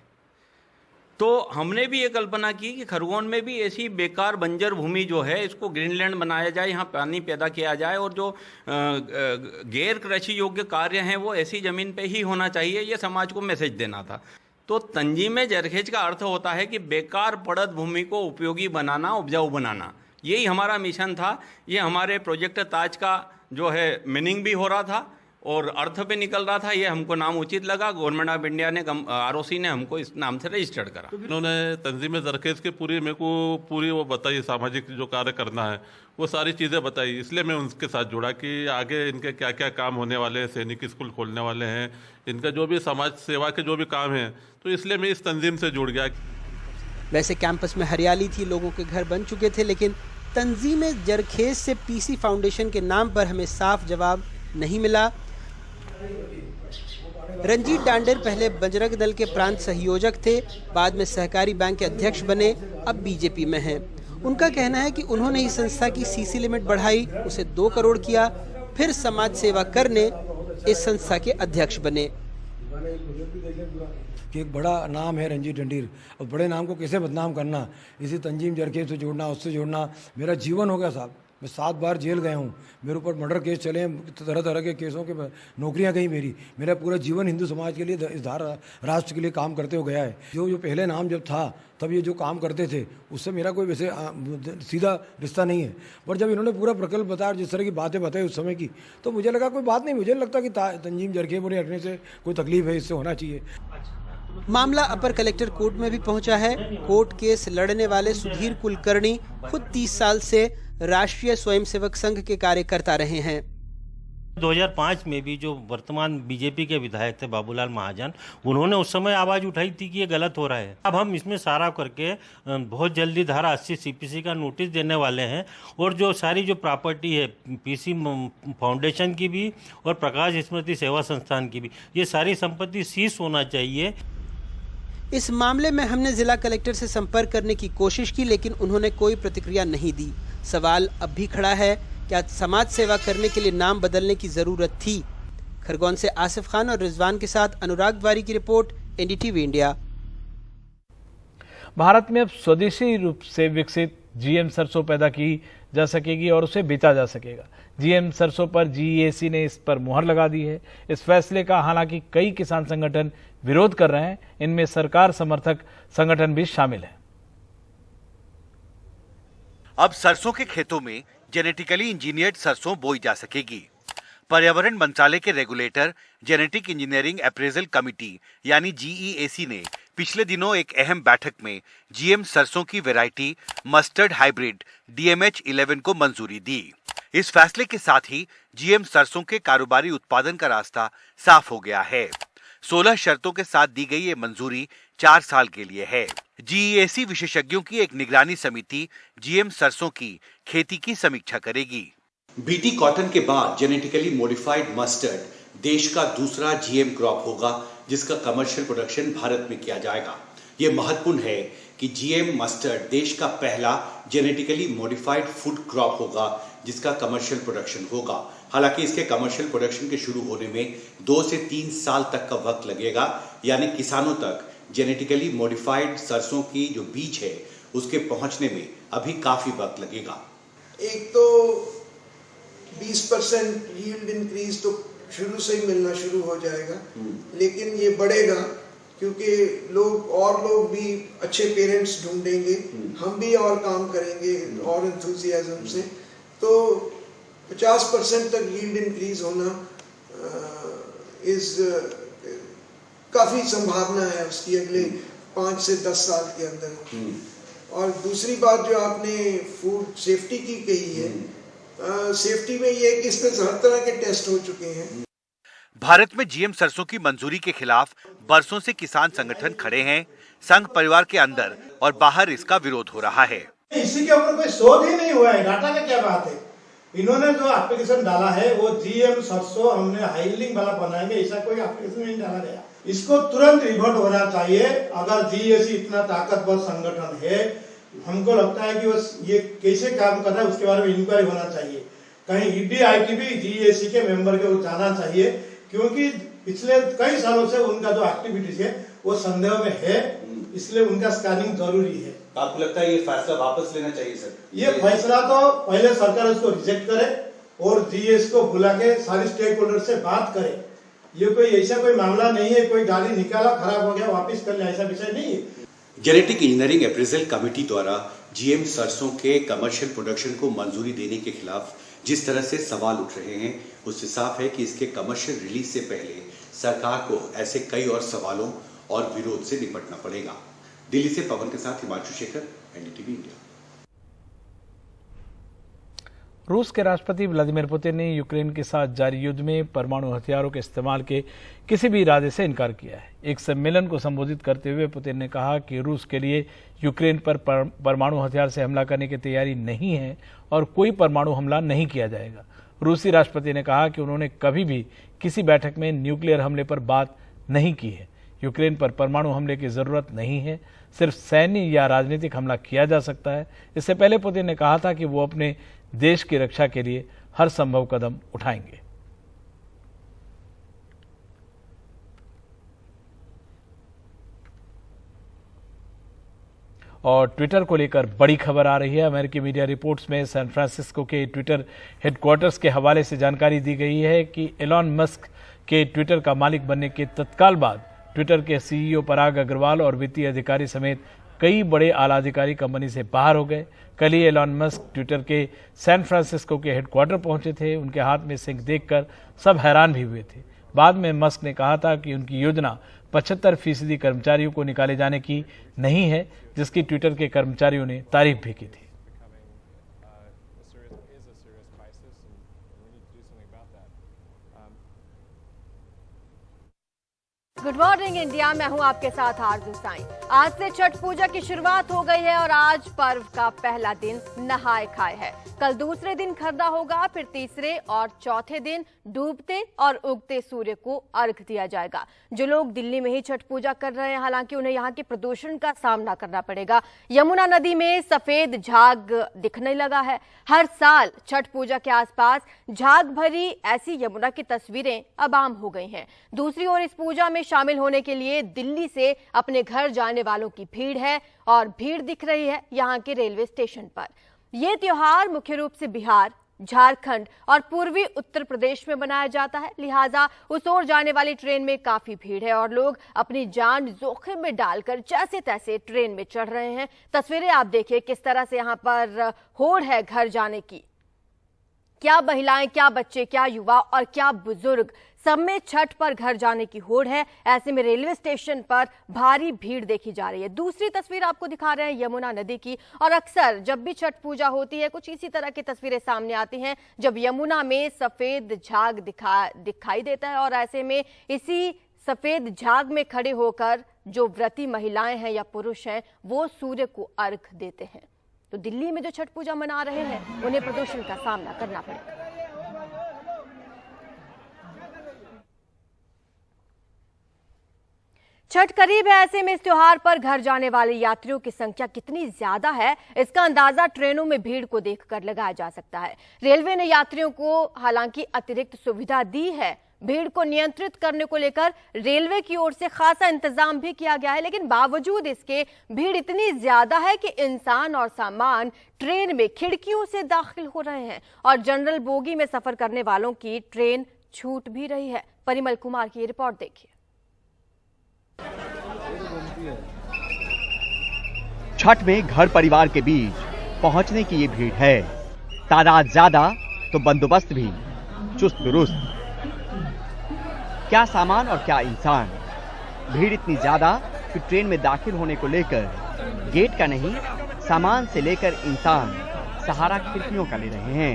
तो हमने भी ये कल्पना की कि खरगोन में भी ऐसी बेकार बंजर भूमि जो है इसको ग्रीनलैंड बनाया जाए, यहाँ पानी पैदा किया जाए और जो गैर कृषि योग्य कार्य हैं वो ऐसी ज़मीन पे ही होना चाहिए। ये समाज को मैसेज देना था। तो तंजीम जरखेज का अर्थ होता है कि बेकार पड़त भूमि को उपयोगी बनाना, उपजाऊ बनाना। यही हमारा मिशन था। ये हमारे प्रोजेक्ट ताज का जो है मीनिंग भी हो रहा था और अर्थ पे निकल रहा था। ये हमको नाम उचित लगा। गवर्नमेंट ऑफ इंडिया ने ROC ने हमको इस नाम से रजिस्टर्ड करा। उन्होंने तंजीम जरखेज के मेरे को पूरी वो बताई, सामाजिक जो कार्य करना है वो सारी चीज़ें बताई। इसलिए मैं उनके साथ जुड़ा कि आगे इनके क्या क्या काम होने वाले हैं, सैनिक स्कूल खोलने वाले हैं, इनका जो भी समाज सेवा के जो भी काम है, तो इसलिए मैं इस तंजीम से जुड़ गया। वैसे कैंपस में हरियाली थी, लोगों के घर बन चुके थे, लेकिन तंजीम जरखेज से PC फाउंडेशन के नाम पर हमें साफ जवाब नहीं मिला। रंजीत डांडेर पहले बजरंग दल के प्रांत सहयोजक थे, बाद में सहकारी बैंक के अध्यक्ष बने, अब BJP में हैं। उनका कहना है कि उन्होंने इस संस्था की CC लिमिट बढ़ाई, उसे 2 करोड़ किया, फिर समाज सेवा करने इस संस्था के अध्यक्ष बने। कि एक बड़ा नाम है रंजीत डंडीर, और बड़े नाम को कैसे बदनाम करना, इसी तंजीम जरखेज से जोड़ना, उससे जोड़ना, मेरा जीवन हो गया साहब। मैं 7 बार जेल गया हूँ, मेरे ऊपर मर्डर केस चले हैं, तरह तरह के केसों के, नौकरियाँ गई मेरा पूरा जीवन हिंदू समाज के लिए, इस राष्ट्र के लिए काम करते हुए गया है। जो पहले नाम जब था तब ये जो काम करते थे उससे मेरा कोई वैसे सीधा रिश्ता नहीं है, पर जब इन्होंने पूरा प्रकल्प बताया, जिस तरह की बातें बताई उस समय की, तो मुझे लगा कोई बात नहीं, मुझे नहीं लगता कि तंजीम जरखेज पर रखने से कोई तकलीफ है, इससे होना चाहिए। मामला अपर कलेक्टर कोर्ट में भी पहुंचा है। कोर्ट केस लड़ने वाले सुधीर कुलकर्णी खुद 30 साल से राष्ट्रीय स्वयंसेवक संघ के कार्यकर्ता रहे हैं। 2005 में भी जो वर्तमान BJP के विधायक थे बाबूलाल महाजन, उन्होंने उस समय आवाज उठाई थी कि ये गलत हो रहा है। अब हम इसमें सारा करके बहुत जल्दी धारा 80 CPC का नोटिस देने वाले हैं, और जो सारी जो प्रॉपर्टी है PC फाउंडेशन की भी और प्रकाश स्मृति सेवा संस्थान की भी, ये सारी संपत्ति सीज होना चाहिए। इस मामले में हमने जिला कलेक्टर से संपर्क करने की कोशिश की, लेकिन उन्होंने कोई प्रतिक्रिया नहीं दी। सवाल अब भी खड़ा है, क्या समाज सेवा करने के लिए नाम बदलने की जरूरत थी? खरगोन से आसिफ खान और रिजवान के साथ अनुराग द्वारी की रिपोर्ट, NDTV इंडिया। भारत में अब स्वदेशी रूप से विकसित GM सरसों पैदा की जा सकेगी और उसे बेचा जा सकेगा। GM सरसों पर GEAC ने इस पर मुहर लगा दी है। इस फैसले का हालांकि कई किसान संगठन विरोध कर रहे हैं, इनमें सरकार समर्थक संगठन भी शामिल है। अब सरसों के खेतों में जेनेटिकली इंजीनियर्ड सरसों बोई जा सकेगी। पर्यावरण मंत्रालय के regulator genetic engineering appraisal committee यानी GEAC ने पिछले दिनों एक अहम बैठक में GM सरसों की वैरायटी मस्टर्ड हाइब्रिड DMH11 को मंजूरी दी। इस फैसले के साथ ही GM सरसों के कारोबारी उत्पादन का रास्ता साफ हो गया है। 16 शर्तों के साथ दी गई ये मंजूरी 4 साल के लिए है। GEAC विशेषज्ञों की एक निगरानी समिति GM सरसों की खेती की समीक्षा करेगी। BT कॉटन के बाद जेनेटिकली मॉडिफाइड मस्टर्ड देश का दूसरा GM क्रॉप होगा, जिसका कमर्शियल प्रोडक्शन भारत में किया जाएगा। ये महत्वपूर्ण है कि GM मस्टर्ड देश का पहला जेनेटिकली मॉडिफाइड फूड क्रॉप होगा जिसका कमर्शियल प्रोडक्शन होगा। हालांकि इसके कमर्शियल प्रोडक्शन के शुरू होने में 2 से 3 साल तक का वक्त लगेगा, यानी किसानों तक जेनेटिकली मॉडिफाइड सरसों की जो बीज है उसके पहुंचने में अभी काफी वक्त लगेगा। एक तो 20% यील्ड इंक्रीज तो शुरू से ही मिलना शुरू हो जाएगा, लेकिन ये बढ़ेगा क्योंकि लोग भी अच्छे पेरेंट्स ढूंढेंगे, हम भी और काम करेंगे और एंथुसियाज्म से, तो 50% तक यील्ड इंक्रीज होना काफी संभावना है उसकी अगले 5 से 10 साल के अंदर। और दूसरी बात जो आपने फूड सेफ्टी की कही है, सेफ्टी में ये है कि इसमें हर तरह के टेस्ट हो चुके हैं। भारत में जीएम सरसों की मंजूरी के खिलाफ बरसों से किसान संगठन खड़े हैं। संघ परिवार के अंदर और बाहर इसका विरोध हो रहा है। इसी के ऊपर कोई शोध ही नहीं हुआ है, डाटा का क्या बात है। इन्होंने जो एप्लीकेशन डाला है वो जीएम सरसों हमने हाईलिंग वाला बनाएंगे, ऐसा कोई एप्लीकेशन नहीं डाला गया। इसको तुरंत रिवर्ट होना चाहिए। अगर जीएसी इतना ताकतवर संगठन है, हमको लगता है कि वो ये कैसे काम कर रहा है उसके बारे में इंक्वायरी होना चाहिए। कहीं ईडी आईटीबी जीएसी के मेंबर के वो जाना चाहिए, क्योंकि पिछले कई सालों से उनका जो एक्टिविटीज है वो संदेह में है, इसलिए उनका स्कैनिंग जरूरी है। आपको लगता है ये फैसला वापस लेना चाहिए सर? ये फैसला तो पहले सरकार उसको रिजेक्ट करे और जीएस को बुला के सारे स्टेक होल्डर से बात करे। ये कोई ऐसा कोई मामला नहीं है, कोई गाड़ी निकाला खराब हो गया वापस कर ले, ऐसा विषय नहीं है। जेनेटिक इंजीनियरिंग अप्रेजल कमेटी द्वारा जीएम सरसों के कमर्शियल प्रोडक्शन को मंजूरी देने के खिलाफ जिस तरह से सवाल उठ रहे हैं, उससे साफ है कि इसके कमर्शियल रिलीज से पहले सरकार को ऐसे कई और सवालों और विरोध से निपटना पड़ेगा। दिल्ली से पवन के साथ हिमांशु शेखर, एनडीटीवी इंडिया। रूस के राष्ट्रपति व्लादिमीर पुतिन ने यूक्रेन के साथ जारी युद्ध में परमाणु हथियारों के इस्तेमाल के किसी भी इरादे से इनकार किया है। एक सम्मेलन को संबोधित करते हुए पुतिन ने कहा कि रूस के लिए यूक्रेन पर परमाणु हथियार से हमला करने की तैयारी नहीं है और कोई परमाणु हमला नहीं किया जाएगा। रूसी राष्ट्रपति ने कहा कि उन्होंने कभी भी किसी बैठक में न्यूक्लियर हमले पर बात नहीं की है। यूक्रेन पर परमाणु हमले की जरूरत नहीं है, सिर्फ सैन्य या राजनीतिक हमला किया जा सकता है। इससे पहले पुतिन ने कहा था कि वो अपने देश की रक्षा के लिए हर संभव कदम उठाएंगे। और ट्विटर को लेकर बड़ी खबर आ रही है। अमेरिकी मीडिया रिपोर्ट्स में सैन फ्रांसिस्को के ट्विटर हेडक्वार्टर्स के हवाले से जानकारी दी गई है कि एलॉन मस्क के ट्विटर का मालिक बनने के तत्काल बाद ट्विटर के सीईओ पराग अग्रवाल और वित्तीय अधिकारी समेत कई बड़े आला अधिकारी कंपनी से बाहर हो गए। कल ही एलॉन मस्क ट्विटर के सैन फ्रांसिस्को के हेडक्वार्टर पहुंचे थे। उनके हाथ में सिंक देखकर सब हैरान भी हुए थे। बाद में मस्क ने कहा था कि उनकी योजना 75% कर्मचारियों को निकाले जाने की नहीं है, जिसकी ट्विटर के कर्मचारियों ने तारीफ भी की थी। गुड मॉर्निंग इंडिया, मैं हूं आपके साथ आरजू साईं। आज से छठ पूजा की शुरुआत हो गई है और आज पर्व का पहला दिन नहाए खाए है। कल दूसरे दिन खरना होगा, फिर तीसरे और चौथे दिन डूबते और उगते सूर्य को अर्घ दिया जाएगा। जो लोग दिल्ली में ही छठ पूजा कर रहे हैं, हालांकि उन्हें यहाँ के प्रदूषण का सामना करना पड़ेगा। यमुना नदी में सफेद झाग दिखने लगा है। हर साल छठ पूजा के आसपास झाग भरी ऐसी यमुना की तस्वीरें अब आम हो गई हैं। दूसरी ओर इस पूजा में शामिल होने के लिए दिल्ली से अपने घर जाने वालों की भीड़ है और भीड़ दिख रही है यहाँ के रेलवे स्टेशन पर। यह त्योहार मुख्य रूप से बिहार, झारखंड और पूर्वी उत्तर प्रदेश में मनाया जाता है, लिहाजा उस ओर जाने वाली ट्रेन में काफी भीड़ है और लोग अपनी जान जोखिम में डालकर जैसे तैसे ट्रेन में चढ़ रहे हैं। तस्वीरें आप देखिए किस तरह से यहाँ पर होड़ है घर जाने की। क्या महिलाएं, क्या बच्चे, क्या युवा और क्या बुजुर्ग, सब में छठ पर घर जाने की होड़ है। ऐसे में रेलवे स्टेशन पर भारी भीड़ देखी जा रही है। दूसरी तस्वीर आपको दिखा रहे हैं यमुना नदी की, और अक्सर जब भी छठ पूजा होती है कुछ इसी तरह की तस्वीरें सामने आती हैं, जब यमुना में सफेद झाग दिखाई देता है और ऐसे में इसी सफेद झाग में खड़े होकर जो व्रती महिलाएं हैं या पुरुष हैं वो सूर्य को अर्घ देते हैं। तो दिल्ली में जो छठ पूजा मना रहे हैं उन्हें प्रदूषण का सामना करना पड़ेगा। छठ करीब है, ऐसे में इस त्योहार पर घर जाने वाले यात्रियों की संख्या कितनी ज्यादा है इसका अंदाजा ट्रेनों में भीड़ को देखकर लगाया जा सकता है। रेलवे ने यात्रियों को हालांकि अतिरिक्त सुविधा दी है। भीड़ को नियंत्रित करने को लेकर रेलवे की ओर से खासा इंतजाम भी किया गया है, लेकिन बावजूद इसके भीड़ इतनी ज्यादा है कि इंसान और सामान ट्रेन में खिड़कियों से दाखिल हो रहे हैं और जनरल बोगी में सफर करने वालों की ट्रेन छूट भी रही है। परिमल कुमार की रिपोर्ट देखिए। छठ में घर परिवार के बीच पहुंचने की ये भीड़ है। तादाद ज्यादा तो बंदोबस्त भी चुस्त दुरुस्त। क्या सामान और क्या इंसान। भीड़ इतनी ज्यादा कि ट्रेन में दाखिल होने को लेकर गेट का नहीं, सामान से लेकर इंसान सहारा खिड़कियों का ले रहे हैं।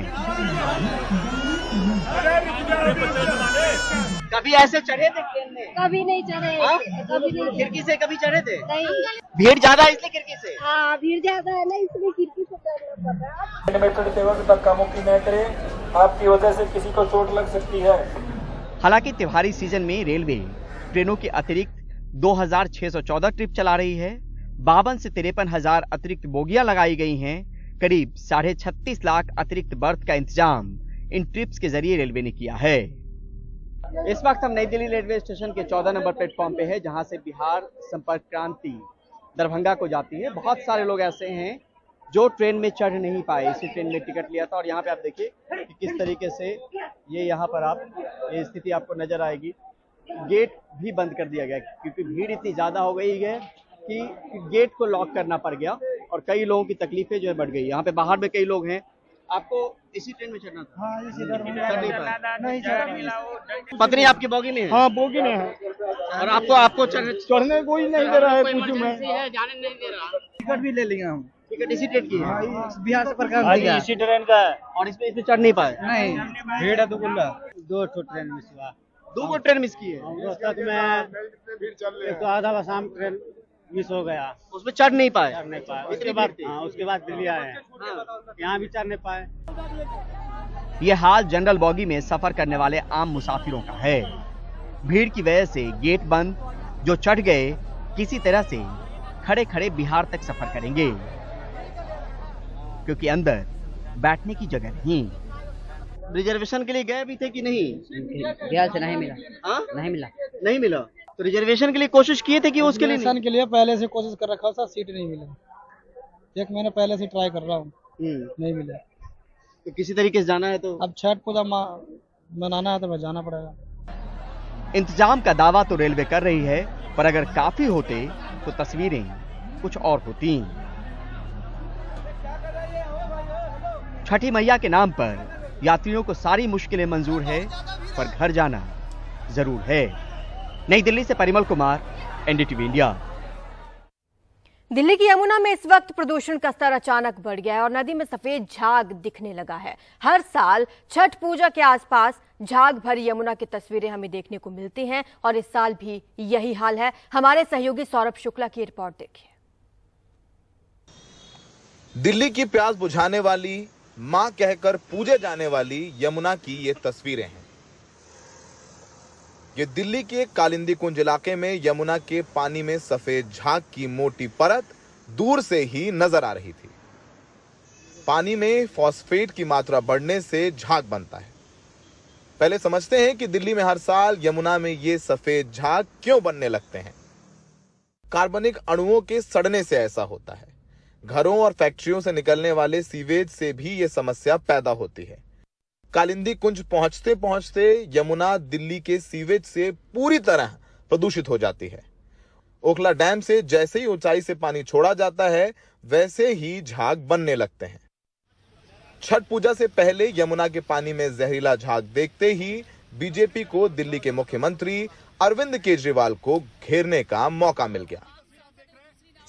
कभी ऐसे चढ़े थे ट्रेन में? कभी नहीं चढ़े। कभी नहीं। खिड़की से कभी चढ़े थे? नहीं। भीड़ ज्यादा है इसलिए खिड़की से? हाँ, भीड़ ज्यादा है ना, इसलिए खिड़की से चढ़ना पड़ रहा है। में चढ़ते वक्त धक्का मुक्की न करें, आपकी वजह से किसी को चोट लग सकती है। हालांकि त्योहारी सीजन में रेलवे ट्रेनों के अतिरिक्त 2614 ट्रिप चला रही है। 52 से 53,000 अतिरिक्त बोगियां लगाई गई हैं। करीब 36.5 लाख अतिरिक्त बर्थ का इंतजाम इन ट्रिप्स के जरिए रेलवे ने किया है। इस वक्त हम नई दिल्ली रेलवे स्टेशन के 14 नंबर प्लेटफॉर्म पे है, जहां से बिहार संपर्क क्रांति दरभंगा को जाती है। बहुत सारे लोग ऐसे हैं जो ट्रेन में चढ़ नहीं पाए, इसी ट्रेन में टिकट लिया था। और यहाँ पे आप देखिए कि किस तरीके से ये यहाँ पर ये स्थिति आपको नजर आएगी। गेट भी बंद कर दिया गया क्योंकि भीड़ इतनी ज्यादा हो गई है कि गेट को लॉक करना पड़ गया और कई लोगों की तकलीफें जो है बढ़ गई। यहाँ पे बाहर में कई लोग हैं। आपको इसी ट्रेन में चढ़ना था? हाँ, इसी पत्नी आपकी बोगी में है? हाँ, बोगी में है। और आपको चढ़ने कोई नहीं दे रहा है, पूछूं मैं। जाने नहीं दे रहा। टिकट भी ले लिया हम। टिकट इसी ट्रेन की है? बिहार से प्रकार इसी ट्रेन का है। और इसमें चढ़ नहीं पाए? नहीं, भीड़ है तो बोला 2 ट्रेन मिस हुआ। 2 ट्रेन मिस की है? तो आधा शाम ट्रेन मिस हो गया, उसमें चढ़ नहीं पाए। उसके बाद दिल्ली आए हैं। यहाँ भी चढ़ नहीं पाए। ये हाल जनरल बॉगी में सफर करने वाले आम मुसाफिरों का है। भीड़ की वजह से गेट बंद, जो चढ़ गए किसी तरह से खड़े खड़े बिहार तक सफर करेंगे क्योंकि अंदर बैठने की जगह नहीं। रिजर्वेशन के लिए गए भी थे कि नहीं? बिहार से नहीं मिला। नहीं मिला तो रिजर्वेशन के लिए कोशिश किए थे कि उसके लिए? के लिए पहले से कोशिश कर रखा था, सीट नहीं मिला। 1 महीने पहले से ट्राई कर रहा हूँ, नहीं मिला। तो किसी तरीके से जाना है तो अब छठ पूजा मनाना है तो मैं जाना पड़ेगा। इंतजाम का दावा तो रेलवे कर रही है, पर अगर काफी होते तो तस्वीरें कुछ और होती। छठी मैया के नाम पर यात्रियों को सारी मुश्किलें मंजूर है, पर घर जाना जरूर है। नई दिल्ली से परिमल कुमार, एनडीटीवी इंडिया। दिल्ली की यमुना में इस वक्त प्रदूषण का स्तर अचानक बढ़ गया है और नदी में सफेद झाग दिखने लगा है। हर साल छठ पूजा के आसपास झाग भरी यमुना की तस्वीरें हमें देखने को मिलती हैं और इस साल भी यही हाल है। हमारे सहयोगी सौरभ शुक्ला की रिपोर्ट देखिए। दिल्ली की प्यास बुझाने वाली, मां कहकर पूजे जाने वाली यमुना की ये तस्वीरें हैं। ये दिल्ली के कालिंदी कुंज इलाके में यमुना के पानी में सफेद झाग की मोटी परत दूर से ही नजर आ रही थी। पानी में फॉस्फेट की मात्रा बढ़ने से झाग बनता है। पहले समझते हैं कि दिल्ली में हर साल यमुना में ये सफेद झाग क्यों बनने लगते हैं। कार्बनिक अणुओं के सड़ने से ऐसा होता है। घरों और फैक्ट्रियों से निकलने वाले सीवेज से भी ये समस्या पैदा होती है। कालिंदी कुंज पहुंचते पहुंचते यमुना दिल्ली के सीवेज से पूरी तरह प्रदूषित हो जाती है। ओखला डैम से जैसे ही ऊंचाई से पानी छोड़ा जाता है, वैसे ही झाग बनने लगते हैं। छठ पूजा से पहले यमुना के पानी में जहरीला झाग देखते ही बीजेपी को दिल्ली के मुख्यमंत्री अरविंद केजरीवाल को घेरने का मौका मिल गया।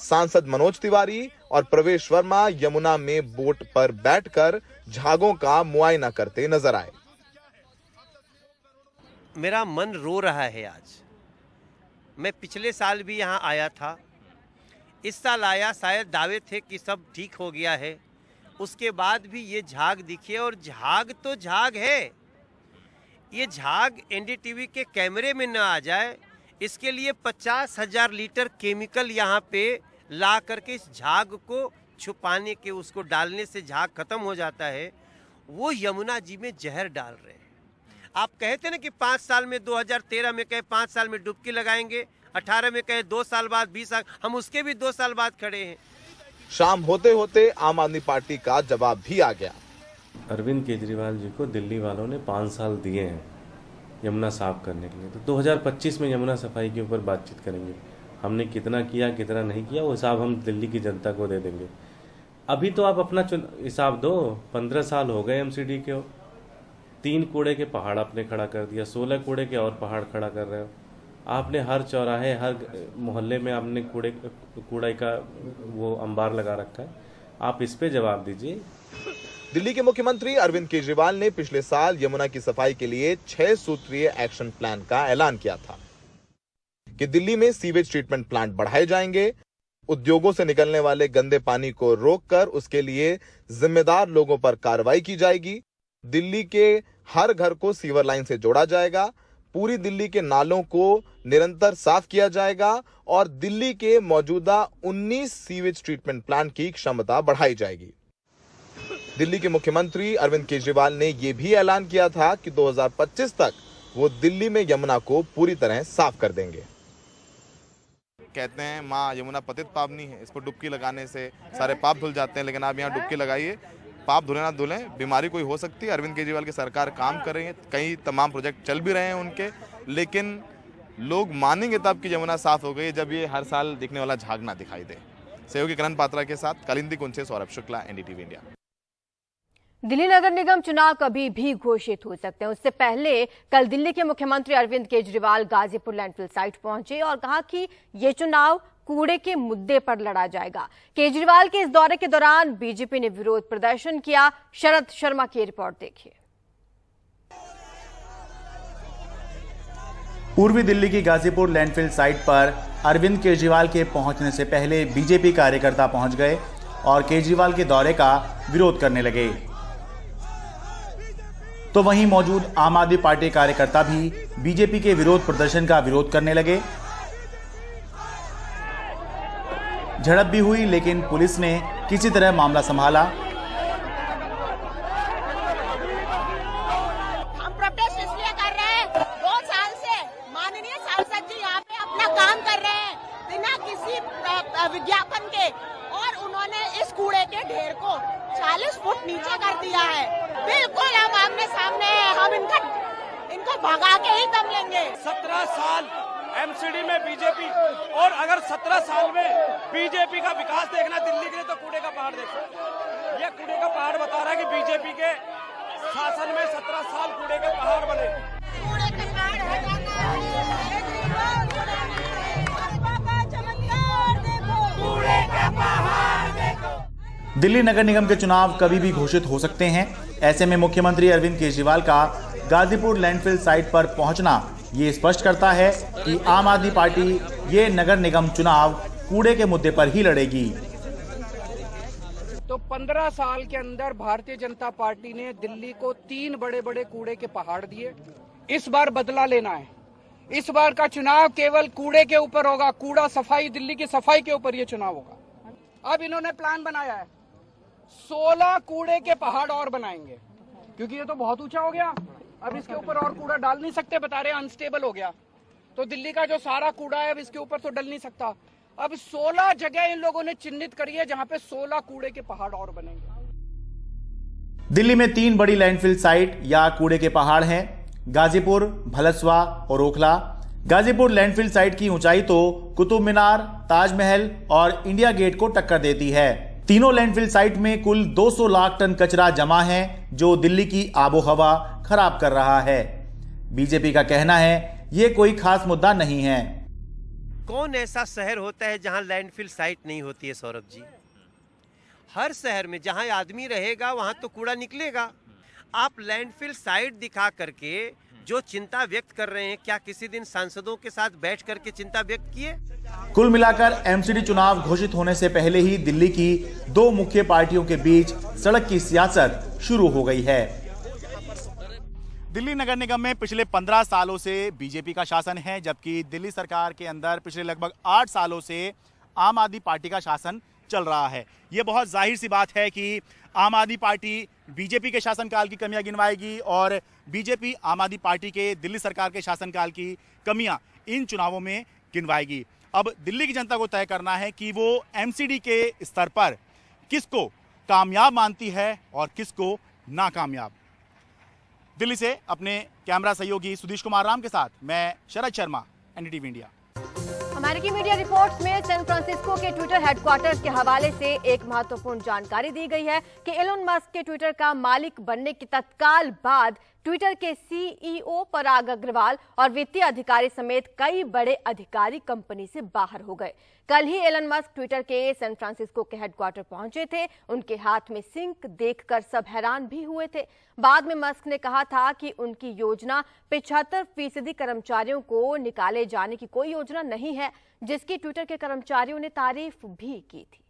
सांसद मनोज तिवारी और प्रवेश वर्मा यमुना में बोट पर बैठकर झागों का मुआयना करते नजर आए। मेरा मन रो रहा है आज। मैं पिछले साल भी यहाँ आया था, इस साल आया, शायद दावे थे कि सब ठीक हो गया है, उसके बाद भी ये झाग दिखे। और झाग तो झाग है, ये झाग एनडीटीवी के कैमरे में न आ जाए, इसके लिए 50,000 लीटर केमिकल यहाँ पे ला करके इस झाग को छुपाने के, उसको डालने से झाग खत्म हो जाता है। वो यमुना जी में जहर डाल रहे हैं। आप कहते ना कि 5 साल में, 2013 में कहे 5 साल में डुबकी लगाएंगे, 18 में कहे 2 साल बाद, 20 साल, हम उसके भी 2 साल बाद खड़े हैं। शाम होते होते आम आदमी पार्टी का जवाब भी आ गया। अरविंद केजरीवाल जी को दिल्ली वालों ने 5 साल दिए हैं यमुना साफ करने के लिए, तो 2025 में यमुना सफाई के ऊपर बातचीत करेंगे। हमने कितना किया कितना नहीं किया वो हिसाब हम दिल्ली की जनता को दे देंगे। अभी तो आप अपना हिसाब दो। 15 साल हो गए एमसीडी के, 3 कूड़े के पहाड़ आपने खड़ा कर दिया, 16 कूड़े के और पहाड़ खड़ा कर रहे हो। आपने हर चौराहे, हर मोहल्ले में आपने कूड़े का वो अंबार लगा रखा है। आप इस पे जवाब दीजिए। दिल्ली के मुख्यमंत्री अरविंद केजरीवाल ने पिछले साल यमुना की सफाई के लिए 6 सूत्रीय एक्शन प्लान का ऐलान किया था कि दिल्ली में सीवेज ट्रीटमेंट प्लांट बढ़ाए जाएंगे, उद्योगों से निकलने वाले गंदे पानी को रोककर उसके लिए जिम्मेदार लोगों पर कार्रवाई की जाएगी, दिल्ली के हर घर को सीवर लाइन से जोड़ा जाएगा, पूरी दिल्ली के नालों को निरंतर साफ किया जाएगा और दिल्ली के मौजूदा 19 सीवेज ट्रीटमेंट प्लांट की क्षमता बढ़ाई जाएगी। दिल्ली के मुख्यमंत्री अरविंद केजरीवाल ने यह भी ऐलान किया था कि 2025 तक वो दिल्ली में यमुना को पूरी तरह साफ कर देंगे। कहते हैं माँ यमुना पतित पावनी है, इस पर डुबकी लगाने से सारे पाप धुल जाते हैं, लेकिन आप यहाँ डुबकी लगाइए, पाप धुले ना धुलें, बीमारी कोई हो सकती है। अरविंद केजरीवाल की सरकार काम कर रही है, कई तमाम प्रोजेक्ट चल भी रहे हैं उनके, लेकिन लोग मानेंगे तब कि यमुना साफ हो गई जब ये हर साल दिखने वाला झाग ना दिखाई दे। सहयोगी करण पात्रा के साथ कालिंदी कुंज से सौरभ शुक्ला, एनडीटीवी इंडिया। दिल्ली नगर निगम चुनाव कभी भी घोषित हो सकते हैं। उससे पहले कल दिल्ली के मुख्यमंत्री अरविंद केजरीवाल गाजीपुर लैंडफिल साइट पहुंचे और कहा कि ये चुनाव कूड़े के मुद्दे पर लड़ा जाएगा। केजरीवाल के इस दौरे के दौरान बीजेपी ने विरोध प्रदर्शन किया। शरद शर्मा की रिपोर्ट देखिए। पूर्वी दिल्ली की गाजीपुर लैंडफिल साइट पर अरविंद केजरीवाल के पहुंचने से पहले बीजेपी कार्यकर्ता पहुंच गए और केजरीवाल के दौरे का विरोध करने लगे। तो वहीं मौजूद आम आदमी पार्टी कार्यकर्ता भी बीजेपी के विरोध प्रदर्शन का विरोध करने लगे। झड़प भी हुई, लेकिन पुलिस ने किसी तरह मामला संभाला। हम प्रोटेस्ट इसलिए कर रहे हैं, 2 साल से माननीय सांसद जी यहाँ पे अपना काम कर रहे हैं बिना किसी विज्ञापन के, और उन्होंने इस कूड़े के ढेर को 40 फुट नीचे कर दिया है। बिल्कुल हम आमने सामने हैं, हम इनको भगा के ही दम लेंगे। 17 साल एमसीडी में बीजेपी, और अगर 17 साल में बीजेपी का विकास देखना दिल्ली के लिए तो कूड़े का पहाड़ देखो। ये कूड़े का पहाड़ बता रहा है कि बीजेपी के शासन में 17 साल कूड़े के पहाड़ बने। कूड़े के पहाड़ हटाना कूड़े का पहाड़ देखो। दिल्ली नगर निगम के चुनाव कभी भी घोषित हो सकते हैं। ऐसे में मुख्यमंत्री अरविंद केजरीवाल का गाजीपुर लैंडफिल साइट पर पहुंचना ये स्पष्ट करता है कि आम आदमी पार्टी ये नगर निगम चुनाव कूड़े के मुद्दे पर ही लड़ेगी। तो 15 साल के अंदर भारतीय जनता पार्टी ने दिल्ली को 3 बड़े बड़े कूड़े के पहाड़ दिए। इस बार बदला लेना है। इस बार का चुनाव केवल कूड़े के ऊपर होगा, कूड़ा सफाई, दिल्ली की सफाई के ऊपर ये चुनाव होगा। अब इन्होंने प्लान बनाया है, 16 कूड़े के पहाड़ और बनाएंगे, क्योंकि ये तो बहुत ऊंचा हो गया। अब इसके ऊपर और कूड़ा डाल नहीं सकते, बता रहे अनस्टेबल हो गया। तो दिल्ली का जो सारा कूड़ा है अब इसके ऊपर तो डल नहीं सकता। अब 16 जगह इन लोगों ने चिन्हित करी है जहां पे 16 कूड़े के पहाड़ और बनेंगे। दिल्ली में 3 बड़ी लैंडफिल साइट या कूड़े के पहाड़ हैं, गाजीपुर, भलसवा और ओखला। गाजीपुर लैंडफिल साइट की ऊंचाई तो कुतुब मीनार, ताजमहल और इंडिया गेट को टक्कर देती है। तीनों लैंडफिल साइट में कुल 200 लाख टन कचरा जमा है, जो दिल्ली की आबोहवा खराब कर रहा है। बीजेपी का कहना है ये कोई खास मुद्दा नहीं है। कौन ऐसा शहर होता है जहां लैंडफिल साइट नहीं होती है सौरभ जी? हर शहर में जहां आदमी रहेगा वहां तो कूड़ा निकलेगा। आप लैंडफिल साइट दिखा करके जो चिंता व्यक्त कर रहे हैं, क्या किसी दिन सांसदों के साथ बैठ करके चिंता व्यक्त किए? कुल मिलाकर एमसीडी चुनाव घोषित होने से पहले ही दिल्ली की 2 मुख्य पार्टियों के बीच सड़क की सियासत शुरू हो गई है। दिल्ली नगर निगम में पिछले 15 सालों से बीजेपी का शासन है, जबकि दिल्ली सरकार के अंदर पिछले लगभग 8 सालों से आम आदमी पार्टी का शासन चल रहा है। ये बहुत जाहिर सी बात है कि आम आदमी पार्टी बीजेपी के शासनकाल की कमियां गिनवाएगी और बीजेपी आम आदमी पार्टी के दिल्ली सरकार के शासनकाल की कमियां इन चुनावों में गिनवाएगी। अब दिल्ली की जनता को तय करना है कि वो एमसीडी के स्तर पर किसको कामयाब मानती है और किसको नाकामयाब। दिल्ली से अपने कैमरा सहयोगी सुधीश कुमार राम के साथ मैं शरद शर्मा, एनडीटीवी इंडिया। अमेरिकी मीडिया रिपोर्ट्स में सैन फ्रांसिस्को के ट्विटर हेडक्वार्टर्स के हवाले से एक महत्वपूर्ण जानकारी दी गई है कि एलोन मस्क के ट्विटर का मालिक बनने के तत्काल बाद ट्विटर के सीईओ पराग अग्रवाल और वित्तीय अधिकारी समेत कई बड़े अधिकारी कंपनी से बाहर हो गए। कल ही एलन मस्क ट्विटर के सैन फ्रांसिस्को के हेडक्वार्टर पहुंचे थे। उनके हाथ में सिंक देखकर सब हैरान भी हुए थे। बाद में मस्क ने कहा था कि उनकी योजना 75% कर्मचारियों को निकाले जाने की कोई योजना नहीं है, जिसकी ट्विटर के कर्मचारियों ने तारीफ भी की थी।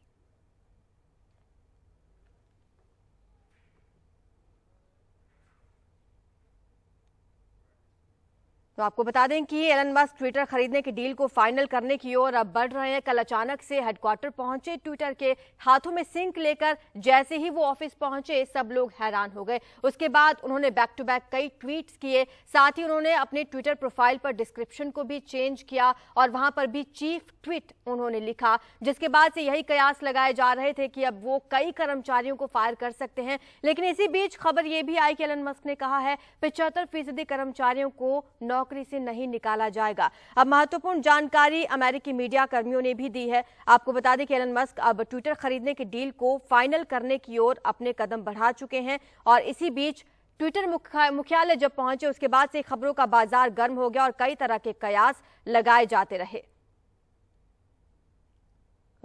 तो आपको बता दें कि एलन मस्क ट्विटर खरीदने की डील को फाइनल करने की ओर अब बढ़ रहे हैं। कल अचानक से हेडक्वार्टर पहुंचे ट्विटर के हाथों में सिंक लेकर। जैसे ही वो ऑफिस पहुंचे सब लोग हैरान हो गए। उसके बाद उन्होंने बैक टू बैक कई ट्वीट्स किए। साथ ही उन्होंने अपने ट्विटर प्रोफाइल पर डिस्क्रिप्शन को भी चेंज किया और वहां पर भी चीफ ट्वीट उन्होंने लिखा, जिसके बाद से यही कयास लगाए जा रहे थे कि अब वो कई कर्मचारियों को फायर कर सकते हैं। लेकिन इसी बीच खबर यह भी आई कि एलन मस्क ने कहा है 75% कर्मचारियों को नौकरी से नहीं निकाला जाएगा। अब महत्वपूर्ण जानकारी अमेरिकी मीडिया कर्मियों ने भी दी है। आपको बता दें कि एलन मस्क अब ट्विटर खरीदने की डील को फाइनल करने की ओर अपने कदम बढ़ा चुके हैं और इसी बीच ट्विटर मुख्यालय जब पहुंचे उसके बाद से खबरों का बाजार गर्म हो गया और कई तरह के कयास लगाए जाते रहे।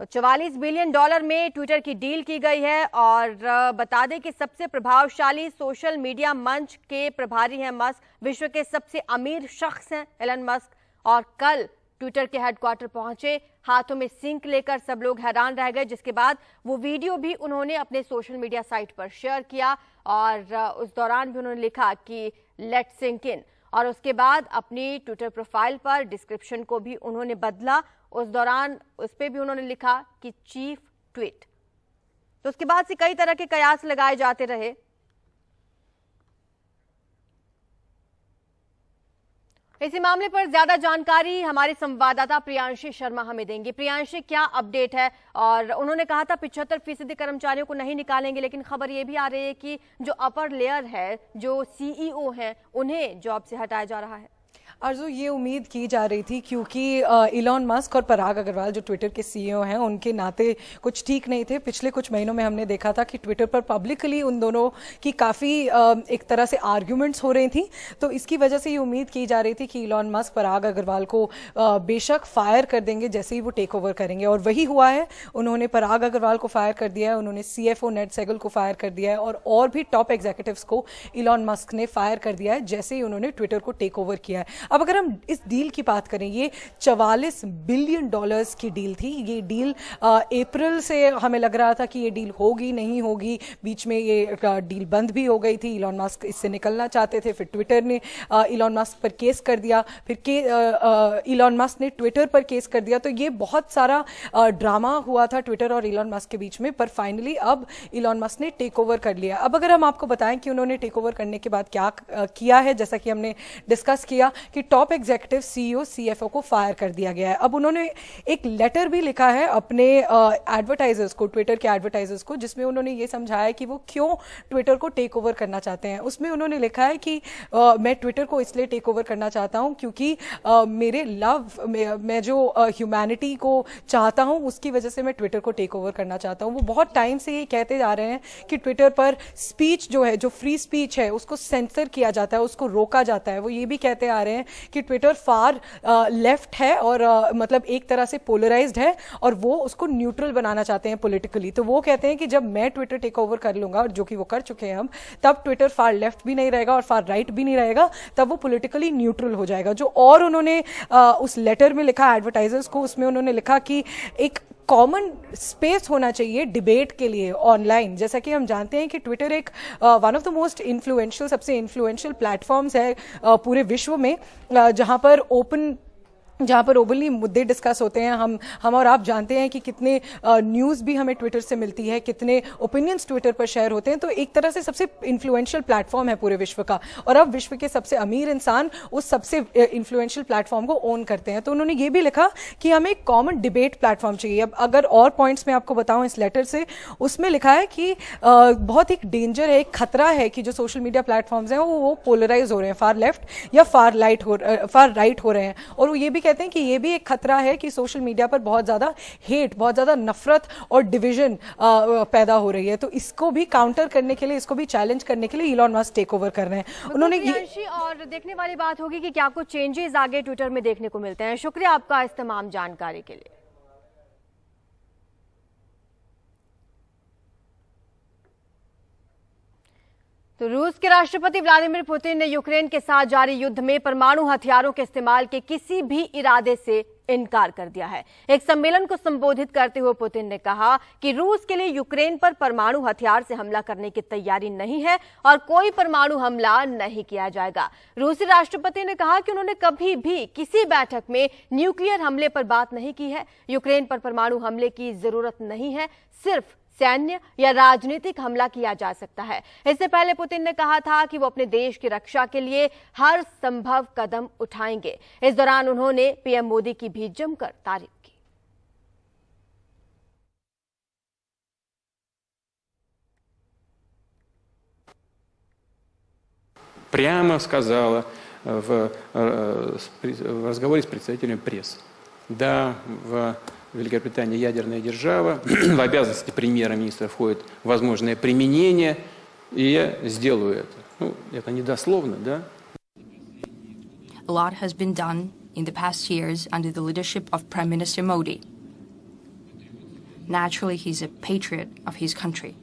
44 बिलियन डॉलर में ट्विटर की डील की गई है और बता दें कि सबसे प्रभावशाली सोशल मीडिया मंच के प्रभारी हैं मस्क। विश्व के सबसे अमीर शख्स हैं एलन मस्क और कल ट्विटर के हेडक्वार्टर पहुंचे, हाथों में सिंक लेकर सब लोग हैरान रह गए, जिसके बाद वो वीडियो भी उन्होंने अपने सोशल मीडिया साइट पर शेयर किया और उस दौरान भी उन्होंने लिखा कि लेट्स सिंक इन और उसके बाद अपनी ट्विटर प्रोफाइल पर डिस्क्रिप्शन को भी उन्होंने बदला। उस दौरान उस पर भी उन्होंने लिखा कि चीफ ट्वीट। तो उसके बाद से कई तरह के कयास लगाए जाते रहे। इसी मामले पर ज्यादा जानकारी हमारे संवाददाता प्रियांशी शर्मा हमें देंगे। प्रियांशी, क्या अपडेट है? और उन्होंने कहा था 75% कर्मचारियों को नहीं निकालेंगे, लेकिन खबर ये भी आ रही है कि जो अपर लेयर है, जो सीईओ हैं, उन्हें जॉब से हटाया जा रहा है। आरजू, ये उम्मीद की जा रही थी क्योंकि इलॉन मस्क और पराग अग्रवाल जो ट्विटर के सीईओ हैं, उनके नाते कुछ ठीक नहीं थे। पिछले कुछ महीनों में हमने देखा था कि ट्विटर पर पब्लिकली उन दोनों की काफ़ी एक तरह से आर्ग्यूमेंट्स हो रही थी। तो इसकी वजह से ये उम्मीद की जा रही थी कि इलॉन मस्क पराग अग्रवाल को बेशक फायर कर देंगे जैसे ही वो टेक ओवर करेंगे, और वही हुआ है। उन्होंने पराग अग्रवाल को फायर कर दिया है, उन्होंने CFO नेड सेगल को फायर कर दिया है और भी टॉप एग्जीक्यूटिव्स को इलॉन मस्क ने फायर कर दिया है जैसे ही उन्होंने ट्विटर को टेक ओवर किया है। अब अगर हम इस डील की बात करें, ये 44 बिलियन डॉलर्स की डील थी। ये डील अप्रैल से हमें लग रहा था कि ये डील होगी नहीं होगी, बीच में ये डील बंद भी हो गई थी। इलॉन मस्क इससे निकलना चाहते थे, फिर ट्विटर ने इलॉन मस्क पर केस कर दिया, फिर इलॉन मस्क ने ट्विटर पर केस कर दिया। तो ये बहुत सारा ड्रामा हुआ था ट्विटर और इलॉन मस्क के बीच में, पर फाइनली अब इलॉन मस्क ने टेक ओवर कर लिया। अब अगर हम आपको बताएं कि उन्होंने टेक ओवर करने के बाद क्या किया है, जैसा कि हमने डिस्कस किया कि टॉप एग्जीक्यूटिव CEO CFO को फायर कर दिया गया है। अब उन्होंने एक लेटर भी लिखा है अपने एडवर्टाइजर्स को, ट्विटर के एडवर्टाइजर्स को, जिसमें उन्होंने ये समझाया कि वो क्यों ट्विटर को टेक ओवर करना चाहते हैं। उसमें उन्होंने लिखा है कि मैं ट्विटर को इसलिए टेक ओवर करना चाहता हूं क्योंकि मेरे मैं जो ह्यूमैनिटी को चाहता हूं उसकी वजह से मैं ट्विटर को टेक ओवर करना चाहता हूं। वो बहुत टाइम से ये कहते जा रहे हैं कि ट्विटर पर स्पीच जो है, जो फ्री स्पीच है, उसको सेंसर किया जाता है, उसको रोका जाता है। वो ये भी कहते आ रहे हैं कि ट्विटर फार लेफ्ट है और मतलब एक तरह से पोलराइज्ड है और वो उसको न्यूट्रल बनाना चाहते हैं पॉलिटिकली। तो वो कहते हैं कि जब मैं ट्विटर टेक ओवर कर लूंगा, और जो कि वो कर चुके हैं हम, तब ट्विटर फार लेफ्ट भी नहीं रहेगा और फार राइट भी नहीं रहेगा, तब वो पॉलिटिकली न्यूट्रल हो जाएगा। जो और उन्होंने उस लेटर में लिखा एडवर्टाइजर्स को, उसमें उन्होंने लिखा कि एक कॉमन स्पेस होना चाहिए डिबेट के लिए ऑनलाइन। जैसा कि हम जानते हैं कि ट्विटर एक one of the most influential, सबसे इन्फ्लुएंशियल प्लेटफॉर्म्स है पूरे विश्व में, जहां पर ओपनली मुद्दे डिस्कस होते हैं। हम और आप जानते हैं कि कितने न्यूज़ भी हमें ट्विटर से मिलती है, कितने ओपिनियंस ट्विटर पर शेयर होते हैं। तो एक तरह से सबसे इन्फ्लुएंशियल प्लेटफॉर्म है पूरे विश्व का, और अब विश्व के सबसे अमीर इंसान उस सबसे इन्फ्लुएंशियल प्लेटफॉर्म को ओन करते हैं। तो उन्होंने ये भी लिखा कि हमें एक कॉमन डिबेट प्लेटफॉर्म चाहिए। अब अगर और पॉइंट्स में आपको बताऊं इस लेटर से, उसमें लिखा है कि बहुत एक डेंजर है, एक खतरा है कि जो सोशल मीडिया प्लेटफॉर्म्स हैं वो पोलराइज हो रहे हैं, फार लेफ्ट या फार राइट हो रहे हैं। और वो ये भी कहते हैं कि ये भी एक खतरा है कि सोशल मीडिया पर बहुत ज्यादा हेट, बहुत ज्यादा नफरत और डिवीजन पैदा हो रही है। तो इसको भी काउंटर करने के लिए, इसको भी चैलेंज करने के लिए इलॉन मस्क टेक ओवर कर रहे हैं। उन्होंने और देखने वाली बात होगी कि क्या कुछ चेंजेस आगे ट्विटर में देखने को मिलते हैं। शुक्रिया आपका इस तमाम जानकारी के लिए। तो रूस के राष्ट्रपति व्लादिमीर पुतिन ने यूक्रेन के साथ जारी युद्ध में परमाणु हथियारों के इस्तेमाल के किसी भी इरादे से इनकार कर दिया है। एक सम्मेलन को संबोधित करते हुए पुतिन ने कहा कि रूस के लिए यूक्रेन पर परमाणु हथियार से हमला करने की तैयारी नहीं है और कोई परमाणु हमला नहीं किया जाएगा। रूसी राष्ट्रपति ने कहा कि उन्होंने कभी भी किसी बैठक में न्यूक्लियर हमले पर बात नहीं की है। यूक्रेन पर परमाणु हमले की जरूरत नहीं है, सिर्फ सैन्य या राजनीतिक हमला किया जा सकता है। इससे पहले पुतिन ने कहा था कि वो अपने देश की रक्षा के लिए हर संभव कदम उठाएंगे। इस दौरान उन्होंने पीएम मोदी की भी जमकर तारीफ की। Прямо сказала в разговоре с представителями прессы. Да, в Великобритании ядерная держава, в обязанности премьера-министра входит возможное применение, и я сделаю это. Ну, это не дословно, да? A lot has been done in the past years under the leadership of Prime Minister Modi. Naturally, he's a patriot of his country.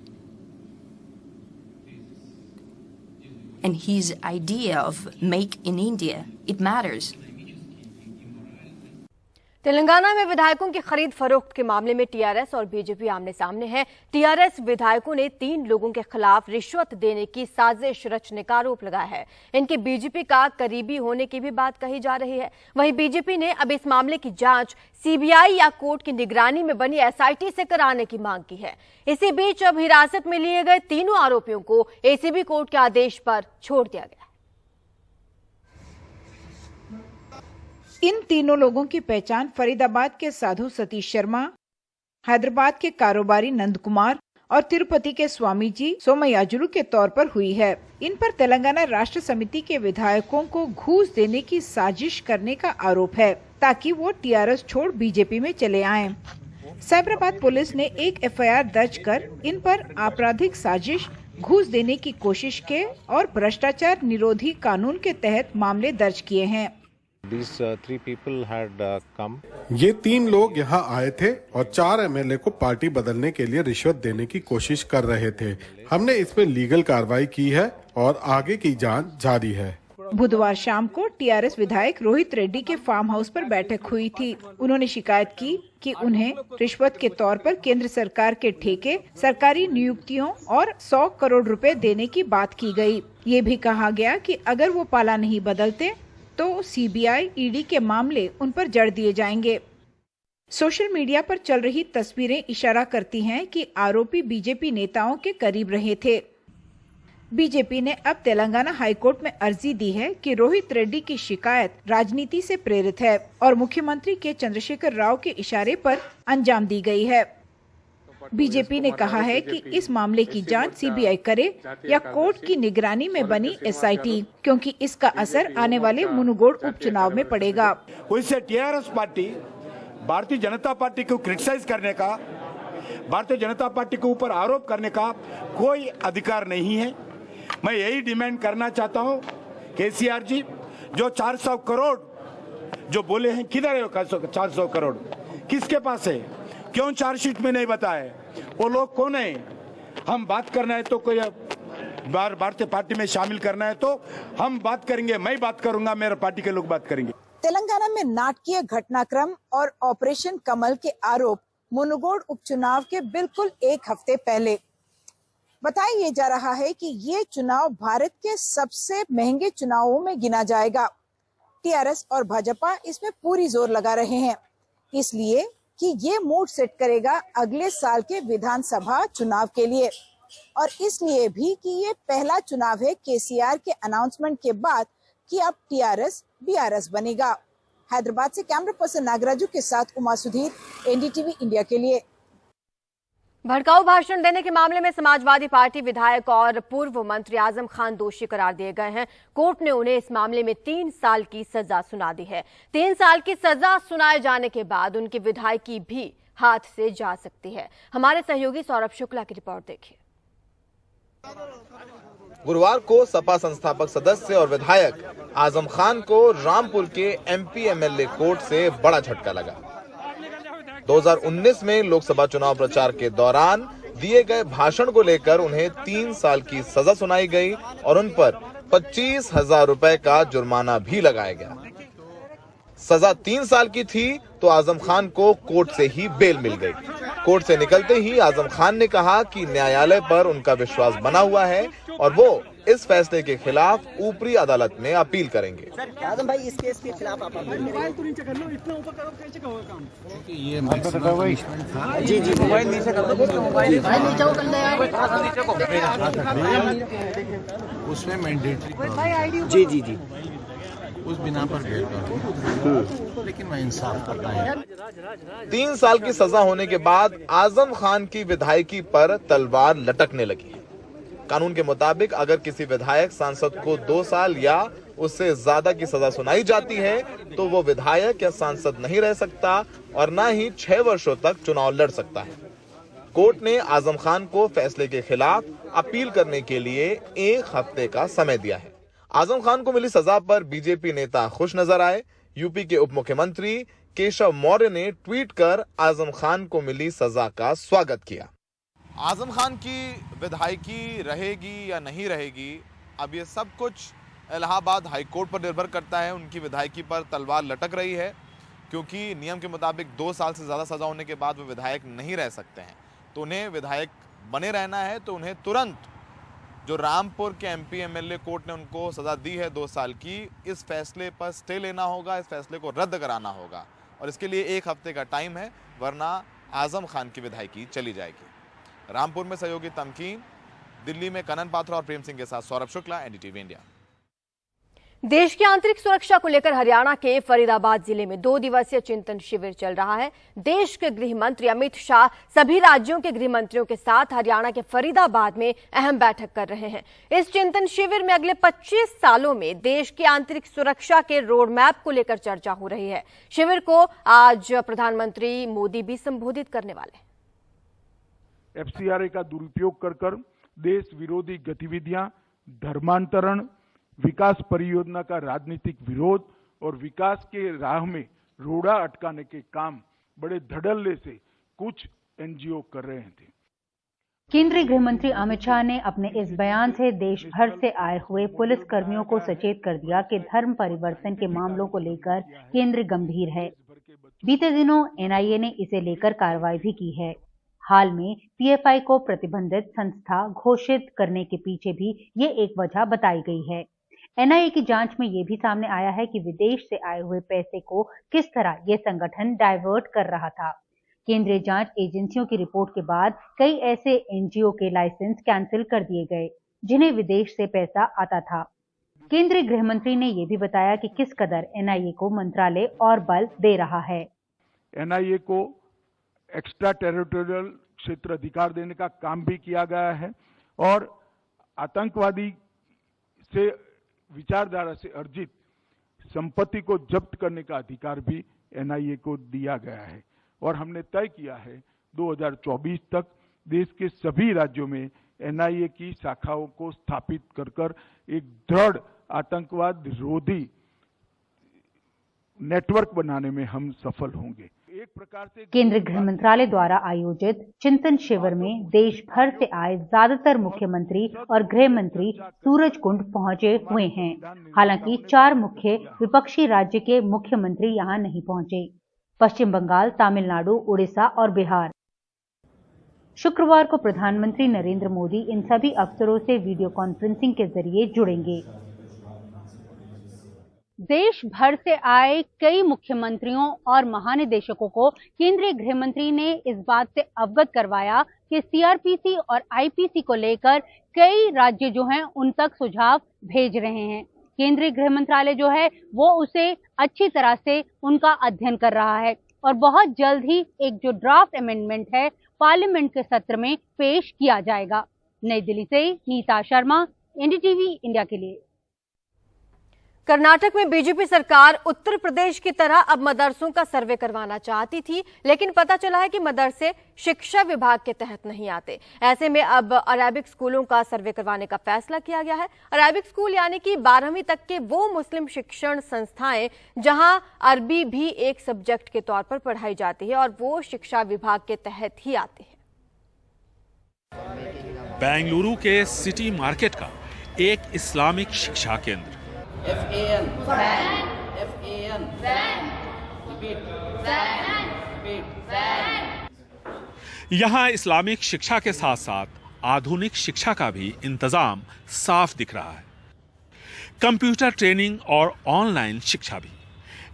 And his idea of make in India, it matters. Telangana में विधायकों की खरीद फरोख्त के मामले में TRS और BJP आमने सामने है। टीआरएस विधायकों ने 3 लोगों के खिलाफ रिश्वत देने की साजिश रचने का आरोप लगाया है। इनके बीजेपी का करीबी होने की भी बात कही जा रही है। वहीं बीजेपी ने अब इस मामले की जांच सीबीआई या कोर्ट की निगरानी में बनी एसआईटी से कराने की मांग की है। इसी बीच अब हिरासत में लिए गए तीनों आरोपियों को एसीबी कोर्ट के आदेश पर छोड़ दिया गया। इन तीनों लोगों की पहचान फरीदाबाद के साधु सतीश शर्मा, हैदराबाद के कारोबारी नंद कुमार और तिरुपति के स्वामी जी सोमयाजुलु के तौर पर हुई है। इन पर तेलंगाना राष्ट्र समिति के विधायकों को घूस देने की साजिश करने का आरोप है ताकि वो टीआरएस छोड़ बीजेपी में चले आएं। साइबराबाद पुलिस ने एक एफआईआर दर्ज कर इन पर आपराधिक साजिश, घूस देने की कोशिश के और भ्रष्टाचार निरोधी कानून के तहत मामले दर्ज किए हैं। ये 3 लोग यहाँ आए थे और 4 एमएलए को पार्टी बदलने के लिए रिश्वत देने की कोशिश कर रहे थे। हमने इसमें लीगल कार्रवाई की है और आगे की जांच जारी है। बुधवार शाम को टीआरएस विधायक रोहित रेड्डी के फार्म हाउस पर बैठक हुई थी। उन्होंने शिकायत की कि उन्हें रिश्वत के तौर पर केंद्र सरकार के ठेके, सरकारी नियुक्तियों और 100 करोड़ रुपए देने की बात की गई। ये भी कहा गया कि अगर वो पाला नहीं बदलते तो सीबीआई, ईडी के मामले उन पर जड़ दिए जाएंगे। सोशल मीडिया पर चल रही तस्वीरें इशारा करती हैं कि आरोपी बीजेपी नेताओं के करीब रहे थे। बीजेपी ने अब तेलंगाना हाईकोर्ट में अर्जी दी है कि रोहित रेड्डी की शिकायत राजनीति से प्रेरित है और मुख्यमंत्री के चंद्रशेखर राव के इशारे पर अंजाम दी गई है। बीजेपी ने कहा है कि इस मामले की जांच सीबीआई करे या कोर्ट की निगरानी में बनी एसआईटी, क्योंकि इसका असर आने वाले मुनुगोड़ उपचुनाव में पड़ेगा। उससे TRS party Bharatiya Janata party को क्रिटिसाइज करने का, भारतीय जनता पार्टी के ऊपर आरोप करने का कोई अधिकार नहीं है। मैं यही डिमांड करना चाहता हूं, केसीआर जी जो 400 करोड़ जो बोले हैं, किधर है 400 करोड़, किसके पास है? क्यों चार्जशीट में नहीं बताए? वो लोग कौन है? हम बात करना है तो कोई भारतीय पार्टी में शामिल करना है तो हम बात करेंगे, मैं बात करूंगा, मेरे पार्टी के लोग बात करेंगे। तेलंगाना में नाटकीय घटनाक्रम और ऑपरेशन कमल के आरोप मुनुगोड़ उपचुनाव के बिल्कुल 1 हफ्ते पहले। बताया ये जा रहा है कि ये चुनाव भारत के सबसे महंगे चुनावों में गिना जाएगा। टीआरएस और भाजपा इसमें पूरी जोर लगा रहे हैं, इसलिए कि ये मूड सेट करेगा अगले साल के विधानसभा चुनाव के लिए, और इसलिए भी कि ये पहला चुनाव है केसीआर के अनाउंसमेंट के बाद कि अब टीआरएस बीआरएस बनेगा। हैदराबाद से कैमरा पर्सन नागराजू के साथ उमा सुधीर, एनडीटीवी इंडिया के लिए। भड़काऊ भाषण देने के मामले में समाजवादी पार्टी विधायक और पूर्व मंत्री आजम खान दोषी करार दिए गए हैं। कोर्ट ने उन्हें इस मामले में 3 साल की सजा सुना दी है। 3 साल की सजा सुनाए जाने के बाद उनकी विधायकी भी हाथ से जा सकती है। हमारे सहयोगी सौरभ शुक्ला की रिपोर्ट देखिए। गुरुवार को सपा संस्थापक सदस्य और विधायक आजम खान को रामपुर के एमपी एमएलए कोर्ट से बड़ा झटका लगा। 2019 में लोकसभा चुनाव प्रचार के दौरान दिए गए भाषण को लेकर उन्हें 3 साल की सजा सुनाई गई और उन पर 25,000 रुपए का जुर्माना भी लगाया गया। सजा 3 साल की थी तो आजम खान को कोर्ट से ही बेल मिल गई। कोर्ट से निकलते ही आजम खान ने कहा कि न्यायालय पर उनका विश्वास बना हुआ है और वो इस फैसले के खिलाफ ऊपरी अदालत में अपील करेंगे। आजम भाई, इस केस के खिलाफ आप मोबाइल तो नीचे कर लो, इतना ऊपर करो, कैसे होगा काम? ये जी जी मोबाइल नीचे कर लो, मोबाइल नीचे कर ले यार, उसमें मैंडेटरी जी जी जी उस बिना पर बेल करो, लेकिन मैं इंसाफ करता हूं। 3 साल की सजा होने के बाद आजम खान की विधायकी पर तलवार लटकने लगी है। कानून के मुताबिक अगर किसी विधायक सांसद को 2 साल या उससे ज्यादा की सजा सुनाई जाती है तो वो विधायक या सांसद नहीं रह सकता और न ही 6 वर्षों तक चुनाव लड़ सकता है। कोर्ट ने आजम खान को फैसले के खिलाफ अपील करने के लिए 1 हफ्ते का समय दिया है। आजम खान को मिली सजा पर बीजेपी नेता खुश नजर आए। यूपी के उप मुख्यमंत्री केशव मौर्य ने ट्वीट कर आजम खान को मिली सजा का स्वागत किया। आजम खान की विधायकी रहेगी या नहीं रहेगी, अब ये सब कुछ इलाहाबाद हाईकोर्ट पर निर्भर करता है। उनकी विधायकी पर तलवार लटक रही है क्योंकि नियम के मुताबिक 2 साल से ज़्यादा सज़ा होने के बाद वो विधायक नहीं रह सकते हैं। तो उन्हें विधायक बने रहना है तो उन्हें तुरंत जो रामपुर के एमपी एमएलए कोर्ट ने उनको सज़ा दी है 2 साल की, इस फैसले पर स्टे लेना होगा, इस फैसले को रद्द कराना होगा और इसके लिए 1 हफ्ते का टाइम है, वरना आजम खान की विधायकी चली जाएगी। रामपुर में सहयोगी तमकीन, दिल्ली में कनन पात्रा और प्रेम सिंह के साथ सौरभ शुक्ला, एनडीटीवी इंडिया। देश की आंतरिक सुरक्षा को लेकर हरियाणा के फरीदाबाद जिले में 2 दिवसीय चिंतन शिविर चल रहा है। देश के गृह मंत्री अमित शाह सभी राज्यों के गृह मंत्रियों के साथ हरियाणा के फरीदाबाद में अहम बैठक कर रहे हैं। इस चिंतन शिविर में अगले 25 सालों में देश की आंतरिक सुरक्षा के रोड मैप को लेकर चर्चा हो रही है। शिविर को आज प्रधानमंत्री मोदी भी संबोधित करने वाले हैं। एफसीआरए का दुरुपयोग कर देश विरोधी गतिविधियां, धर्मांतरण, विकास परियोजना का राजनीतिक विरोध और विकास के राह में रोड़ा अटकाने के काम बड़े धड़ल्ले से कुछ एनजीओ कर रहे थे। केंद्रीय गृह मंत्री अमित शाह ने अपने इस बयान से देश भर से आए हुए पुलिस कर्मियों को सचेत कर दिया कि धर्म परिवर्तन के मामलों को लेकर केंद्र गंभीर है। बीते दिनों एनआईए ने इसे लेकर कार्रवाई भी की है। हाल में पीएफआई को प्रतिबंधित संस्था घोषित करने के पीछे भी ये एक वजह बताई गई है। एनआईए की जांच में ये भी सामने आया है कि विदेश से आए हुए पैसे को किस तरह ये संगठन डाइवर्ट कर रहा था। केंद्रीय जांच एजेंसियों की रिपोर्ट के बाद कई ऐसे एनजीओ के लाइसेंस कैंसिल कर दिए गए जिन्हें विदेश से पैसा आता था। केंद्रीय गृह मंत्री ने यह भी बताया कि किस कदर एनआईए को मंत्रालय और बल दे रहा है। एनआईए को एक्स्ट्रा टेरिटोरियल क्षेत्र अधिकार देने का काम भी किया गया है और आतंकवादी से विचारधारा से अर्जित संपत्ति को जब्त करने का अधिकार भी एनआईए को दिया गया है और हमने तय किया है 2024 तक देश के सभी राज्यों में एनआईए की शाखाओं को स्थापित कर एक दृढ़ आतंकवाद विरोधी नेटवर्क बनाने में हम सफल होंगे। एक प्रकार से केंद्रीय गृह मंत्रालय द्वारा आयोजित चिंतन शिविर में देश भर से आए ज्यादातर मुख्यमंत्री और गृह मंत्री सूरजकुंड पहुंचे हुए हैं। हालांकि 4 मुख्य विपक्षी राज्य के मुख्यमंत्री यहां नहीं पहुंचे: पश्चिम बंगाल, तमिलनाडु, उड़ीसा और बिहार। शुक्रवार को प्रधानमंत्री नरेंद्र मोदी इन सभी अफसरों से वीडियो कॉन्फ्रेंसिंग के जरिए जुड़ेंगे। देश भर से आए कई मुख्यमंत्रियों और महानिदेशकों को केंद्रीय गृह मंत्री ने इस बात से अवगत करवाया कि सीआरपीसी और आईपीसी को लेकर कई राज्य जो हैं उन तक सुझाव भेज रहे हैं। केंद्रीय गृह मंत्रालय जो है वो उसे अच्छी तरह से उनका अध्ययन कर रहा है और बहुत जल्द ही एक जो ड्राफ्ट अमेंडमेंट है पार्लियामेंट के सत्र में पेश किया जाएगा। नई दिल्ली से नीता शर्मा, एनडीटीवी इंडिया के लिए। कर्नाटक में बीजेपी सरकार उत्तर प्रदेश की तरह अब मदरसों का सर्वे करवाना चाहती थी, लेकिन पता चला है कि मदरसे शिक्षा विभाग के तहत नहीं आते। ऐसे में अब अरेबिक स्कूलों का सर्वे करवाने का फैसला किया गया है। अरेबिक स्कूल यानी कि 12वीं तक के वो मुस्लिम शिक्षण संस्थाएं जहां अरबी भी एक सब्जेक्ट के तौर पर पढ़ाई जाती है और वो शिक्षा विभाग के तहत ही आते हैं। बेंगलुरु के सिटी मार्केट का एक इस्लामिक शिक्षा केंद्र। यहाँ इस्लामिक शिक्षा के साथ साथ आधुनिक शिक्षा का भी इंतजाम साफ दिख रहा है। कंप्यूटर ट्रेनिंग और ऑनलाइन शिक्षा भी।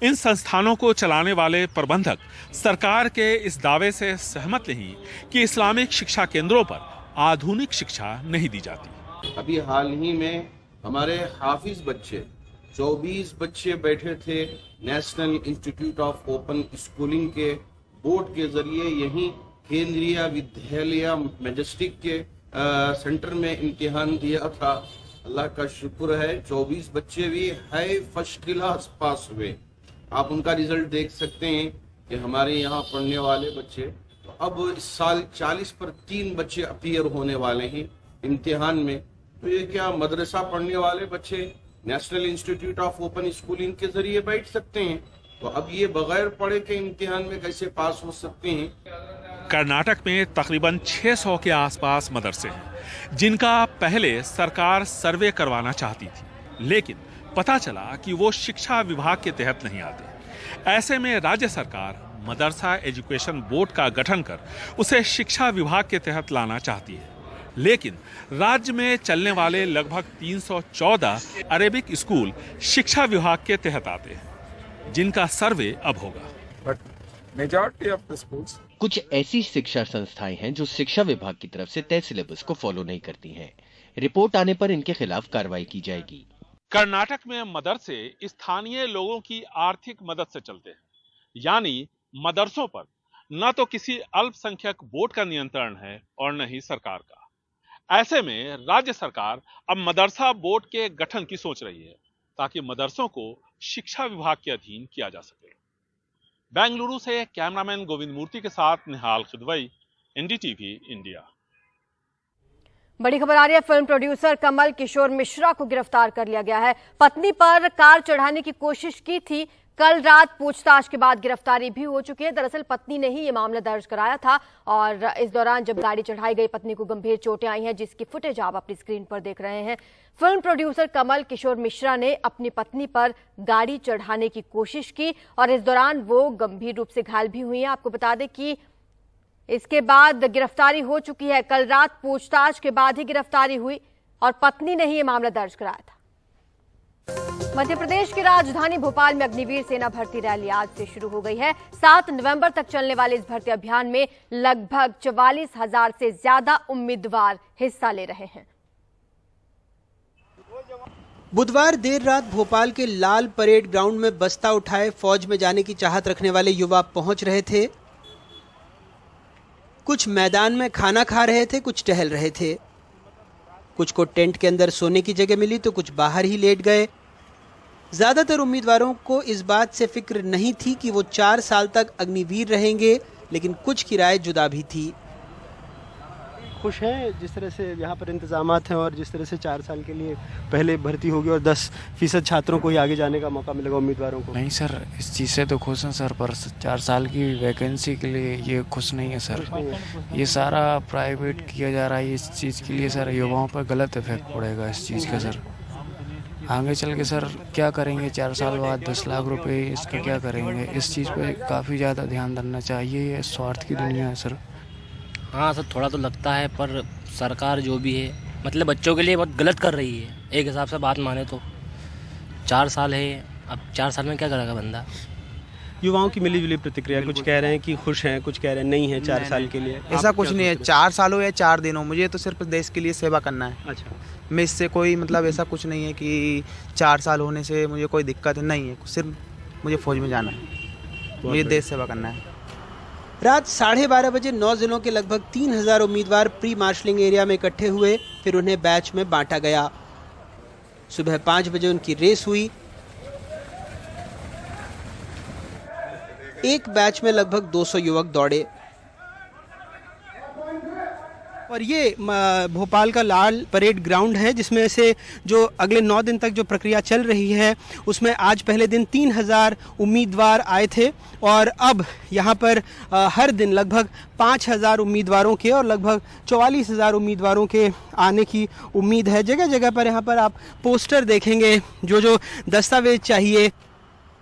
इन संस्थानों को चलाने वाले प्रबंधक सरकार के इस दावे से सहमत नहीं कि इस्लामिक शिक्षा केंद्रों पर आधुनिक शिक्षा नहीं दी जाती। अभी हाल ही में हमारे हाफिज बच्चे 24 बच्चे बैठे थे national institute of open schooling के बोर्ड के जरिए यहीं केंद्रीय विद्यालय मैजेस्टिक के सेंटर में इम्तिहान दिया था। अल्लाह का शुक्र है 24 बच्चे भी हाई फर्स्ट क्लास पास हुए। आप उनका रिजल्ट देख सकते हैं कि हमारे यहाँ पढ़ने वाले बच्चे तो अब इस साल 40 पर 3 बच्चे अपीयर होने वाले हैं इम्तिहान में। तो ये क्या मदरसा पढ़ने वाले बच्चे national institute of open schooling के जरिए बैठ सकते हैं? तो अब ये बगैर पढ़े के इम्तिहान में कैसे पास हो सकते हैं? कर्नाटक में तकरीबन 600 के आसपास मदरसे हैं जिनका पहले सरकार सर्वे करवाना चाहती थी, लेकिन पता चला कि वो शिक्षा विभाग के तहत नहीं आते। ऐसे में राज्य सरकार मदरसा एजुकेशन बोर्ड का गठन कर उसे शिक्षा विभाग के तहत लाना चाहती है, लेकिन राज्य में चलने वाले लगभग 314 अरेबिक स्कूल शिक्षा विभाग के तहत आते हैं, जिनका सर्वे अब होगा। मेजॉरिटी ऑफ द स्कूल्स, कुछ ऐसी शिक्षा संस्थाएं हैं जो शिक्षा विभाग की तरफ से तय सिलेबस को फॉलो नहीं करती हैं। रिपोर्ट आने पर इनके खिलाफ कार्रवाई की जाएगी। कर्नाटक में मदरसे स्थानीय लोगों की आर्थिक मदद से चलते हैं, यानी मदरसों पर न तो किसी अल्पसंख्यक बोर्ड का नियंत्रण है और न ही सरकार का। ऐसे में राज्य सरकार अब मदरसा बोर्ड के गठन की सोच रही है ताकि मदरसों को शिक्षा विभाग के अधीन किया जा सके। बेंगलुरु से कैमरामैन गोविंद मूर्ति के साथ निहाल खिदवई, एनडीटीवी इंडिया। बड़ी खबर आ रही है। फिल्म प्रोड्यूसर कमल किशोर मिश्रा को गिरफ्तार कर लिया गया है। पत्नी पर कार चढ़ाने की कोशिश की थी। कल रात पूछताछ के बाद गिरफ्तारी भी हो चुकी है। दरअसल पत्नी ने ही ये मामला दर्ज कराया था और इस दौरान जब गाड़ी चढ़ाई गई पत्नी को गंभीर चोटें आई हैं, जिसकी फुटेज आप अपनी स्क्रीन पर देख रहे हैं। फिल्म प्रोड्यूसर कमल किशोर मिश्रा ने अपनी पत्नी पर गाड़ी चढ़ाने की कोशिश की और इस दौरान वो गंभीर रूप से घायल भी हुई हैं। आपको बता दें कि इसके बाद गिरफ्तारी हो चुकी है। कल रात पूछताछ के बाद ही गिरफ्तारी हुई और पत्नी ने ही ये मामला दर्ज कराया था। मध्य प्रदेश की राजधानी भोपाल में अग्निवीर सेना भर्ती रैली आज से शुरू हो गई है। 7 नवंबर तक चलने वाले इस भर्ती अभियान में लगभग 44,000 से ज्यादा उम्मीदवार हिस्सा ले रहे हैं। बुधवार देर रात भोपाल के लाल परेड ग्राउंड में बस्ता उठाए फौज में जाने की चाहत रखने वाले युवा पहुंच रहे थे। कुछ मैदान में खाना खा रहे थे, कुछ टहल रहे थे। कुछ को टेंट के अंदर सोने की जगह मिली तो कुछ बाहर ही लेट गए। ज्यादातर उम्मीदवारों को इस बात से फिक्र नहीं थी कि वो 4 साल तक अग्निवीर रहेंगे, लेकिन कुछ की राय जुदा भी थी। खुश हैं जिस तरह से यहाँ पर इंतजामात हैं और जिस तरह से 4 साल के लिए पहले भर्ती होगी और 10% छात्रों को ही आगे जाने का मौका मिलेगा उम्मीदवारों को। नहीं सर, इस चीज़ से तो खुश हैं सर, पर 4 साल की वैकेंसी के लिए ये खुश नहीं है सर। ये सारा प्राइवेट किया जा रहा है इस चीज़ के लिए सर। युवाओं पर गलत इफेक्ट पड़ेगा इस चीज़ का सर। आगे चल के सर क्या करेंगे 4 साल बाद 10 लाख रुपए इसका क्या करेंगे? इस चीज़ पे काफ़ी ज़्यादा ध्यान देना चाहिए। ये स्वार्थ की दुनिया है सर। हाँ सर, थोड़ा तो लगता है, पर सरकार जो भी है मतलब बच्चों के लिए बहुत गलत कर रही है। एक हिसाब से बात माने तो 4 साल है, अब 4 साल में क्या करेगा बंदा? युवाओं की मिलीजुली प्रतिक्रिया, कुछ कह रहे हैं कि खुश हैं, कुछ कह रहे हैं नहीं है 4 साल के लिए। ऐसा कुछ नहीं है, 4 साल हो या 4 दिन हो, मुझे तो सिर्फ देश के लिए सेवा करना है। अच्छा, मैं इससे कोई मतलब ऐसा कुछ नहीं है कि 4 साल होने से मुझे कोई दिक्कत नहीं है। सिर्फ मुझे फौज में जाना है, मुझे देश सेवा करना है। रात 12:30 बजे 9 जिलों के लगभग 3000 उम्मीदवार प्री मार्शलिंग एरिया में इकट्ठे हुए। फिर उन्हें बैच में बांटा गया। सुबह 5 बजे उनकी रेस हुई। एक बैच में लगभग 200 युवक दौड़े। और ये भोपाल का लाल परेड ग्राउंड है, जिसमें से जो अगले 9 दिन तक जो प्रक्रिया चल रही है उसमें आज पहले दिन 3000 उम्मीदवार आए थे और अब यहाँ पर हर दिन लगभग 5000 उम्मीदवारों के और लगभग 44,000 उम्मीदवारों के आने की उम्मीद है। जगह जगह पर यहाँ पर आप पोस्टर देखेंगे, जो दस्तावेज चाहिए।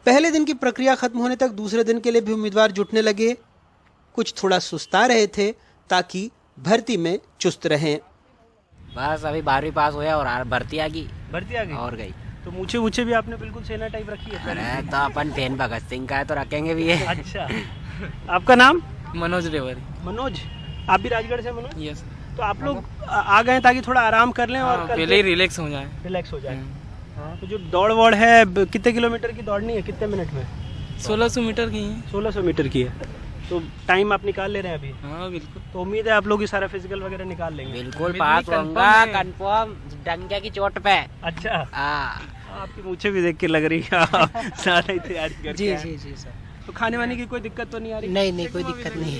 पहले दिन की प्रक्रिया खत्म होने तक दूसरे दिन के लिए भी उम्मीदवार जुटने लगे। कुछ थोड़ा सुस्ता रहे थे ताकि भर्ती में चुस्त रहें। बस अभी 12वीं पास हुआ और भर्ती आ गई और गई। तो मूछे भी आपने बिल्कुल सेना टाइप रखी है? अरे तो अपन फैन भगत सिंह का है तो रखेंगे भी है। अच्छा, आपका नाम? मनोज रेवरी। मनोज, आप भी राजगढ़ से? मनोज, यस। तो आप लोग आ गए ताकि थोड़ा आराम कर लें और पहले ही रिलैक्स हो जाए। हाँ, तो जो दौड़ वोड़ है, कितने किलोमीटर की दौड़नी है, कितने मिनट में? 1600 मीटर की है। 1600 मीटर की है। तो टाइम आप निकाल ले रहे हैं अभी? हाँ बिल्कुल। तो उम्मीद है आप लोग ये सारा फिजिकल वगैरह निकाल लेंगे? बिल्कुल पास होऊंगा कंफर्म, डंके की चोट पे। अच्छा, आपकी मूछें भी देख के लग रही है सारा ही तैयारी करके। जी सर। तो खाने वाने की कोई दिक्कत तो नहीं आ रही? नहीं, कोई दिक्कत नहीं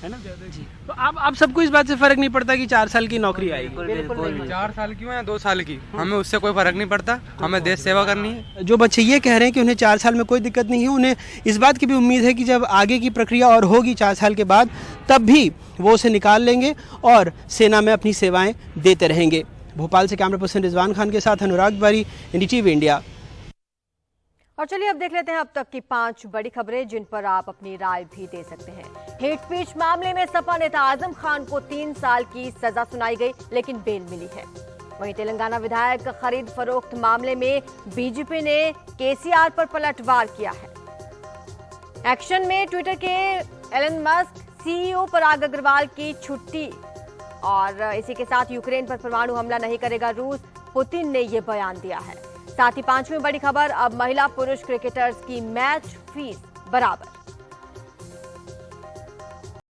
है ना जी। तो आप सबको इस बात से फर्क नहीं पड़ता कि 4 साल की नौकरी आएगी? बिल्कुल। 4 साल की हो या 2 साल की, हमें उससे कोई फर्क नहीं पड़ता, हमें देश सेवा करनी है। जो बच्चे ये कह रहे हैं कि उन्हें 4 साल में कोई दिक्कत नहीं है, उन्हें इस बात की भी उम्मीद है कि जब आगे की प्रक्रिया और होगी 4 साल के बाद, तब भी वो उसे निकाल लेंगे और सेना में अपनी सेवाएं देते रहेंगे। भोपाल से कैमरा पर्सन रिजवान खान के साथ अनुराग तिवारी, एनडीटीवी इंडिया। और चलिए अब देख लेते हैं अब तक की 5 बड़ी खबरें जिन पर आप अपनी राय भी दे सकते हैं। हेट स्पीच मामले में सपा नेता आजम खान को 3 साल की सजा सुनाई गई, लेकिन बेल मिली है। वहीं तेलंगाना विधायक खरीद फरोख्त मामले में बीजेपी ने केसीआर पर पलटवार किया है। एक्शन में ट्विटर के एलन मस्क, सीईओ पराग अग्रवाल की छुट्टी और इसी के साथ यूक्रेन पर परमाणु हमला नहीं करेगा रूस, पुतिन ने ये बयान दिया है। साथ ही 5वीं बड़ी खबर, अब महिला पुरुष क्रिकेटर्स की मैच फीस बराबर।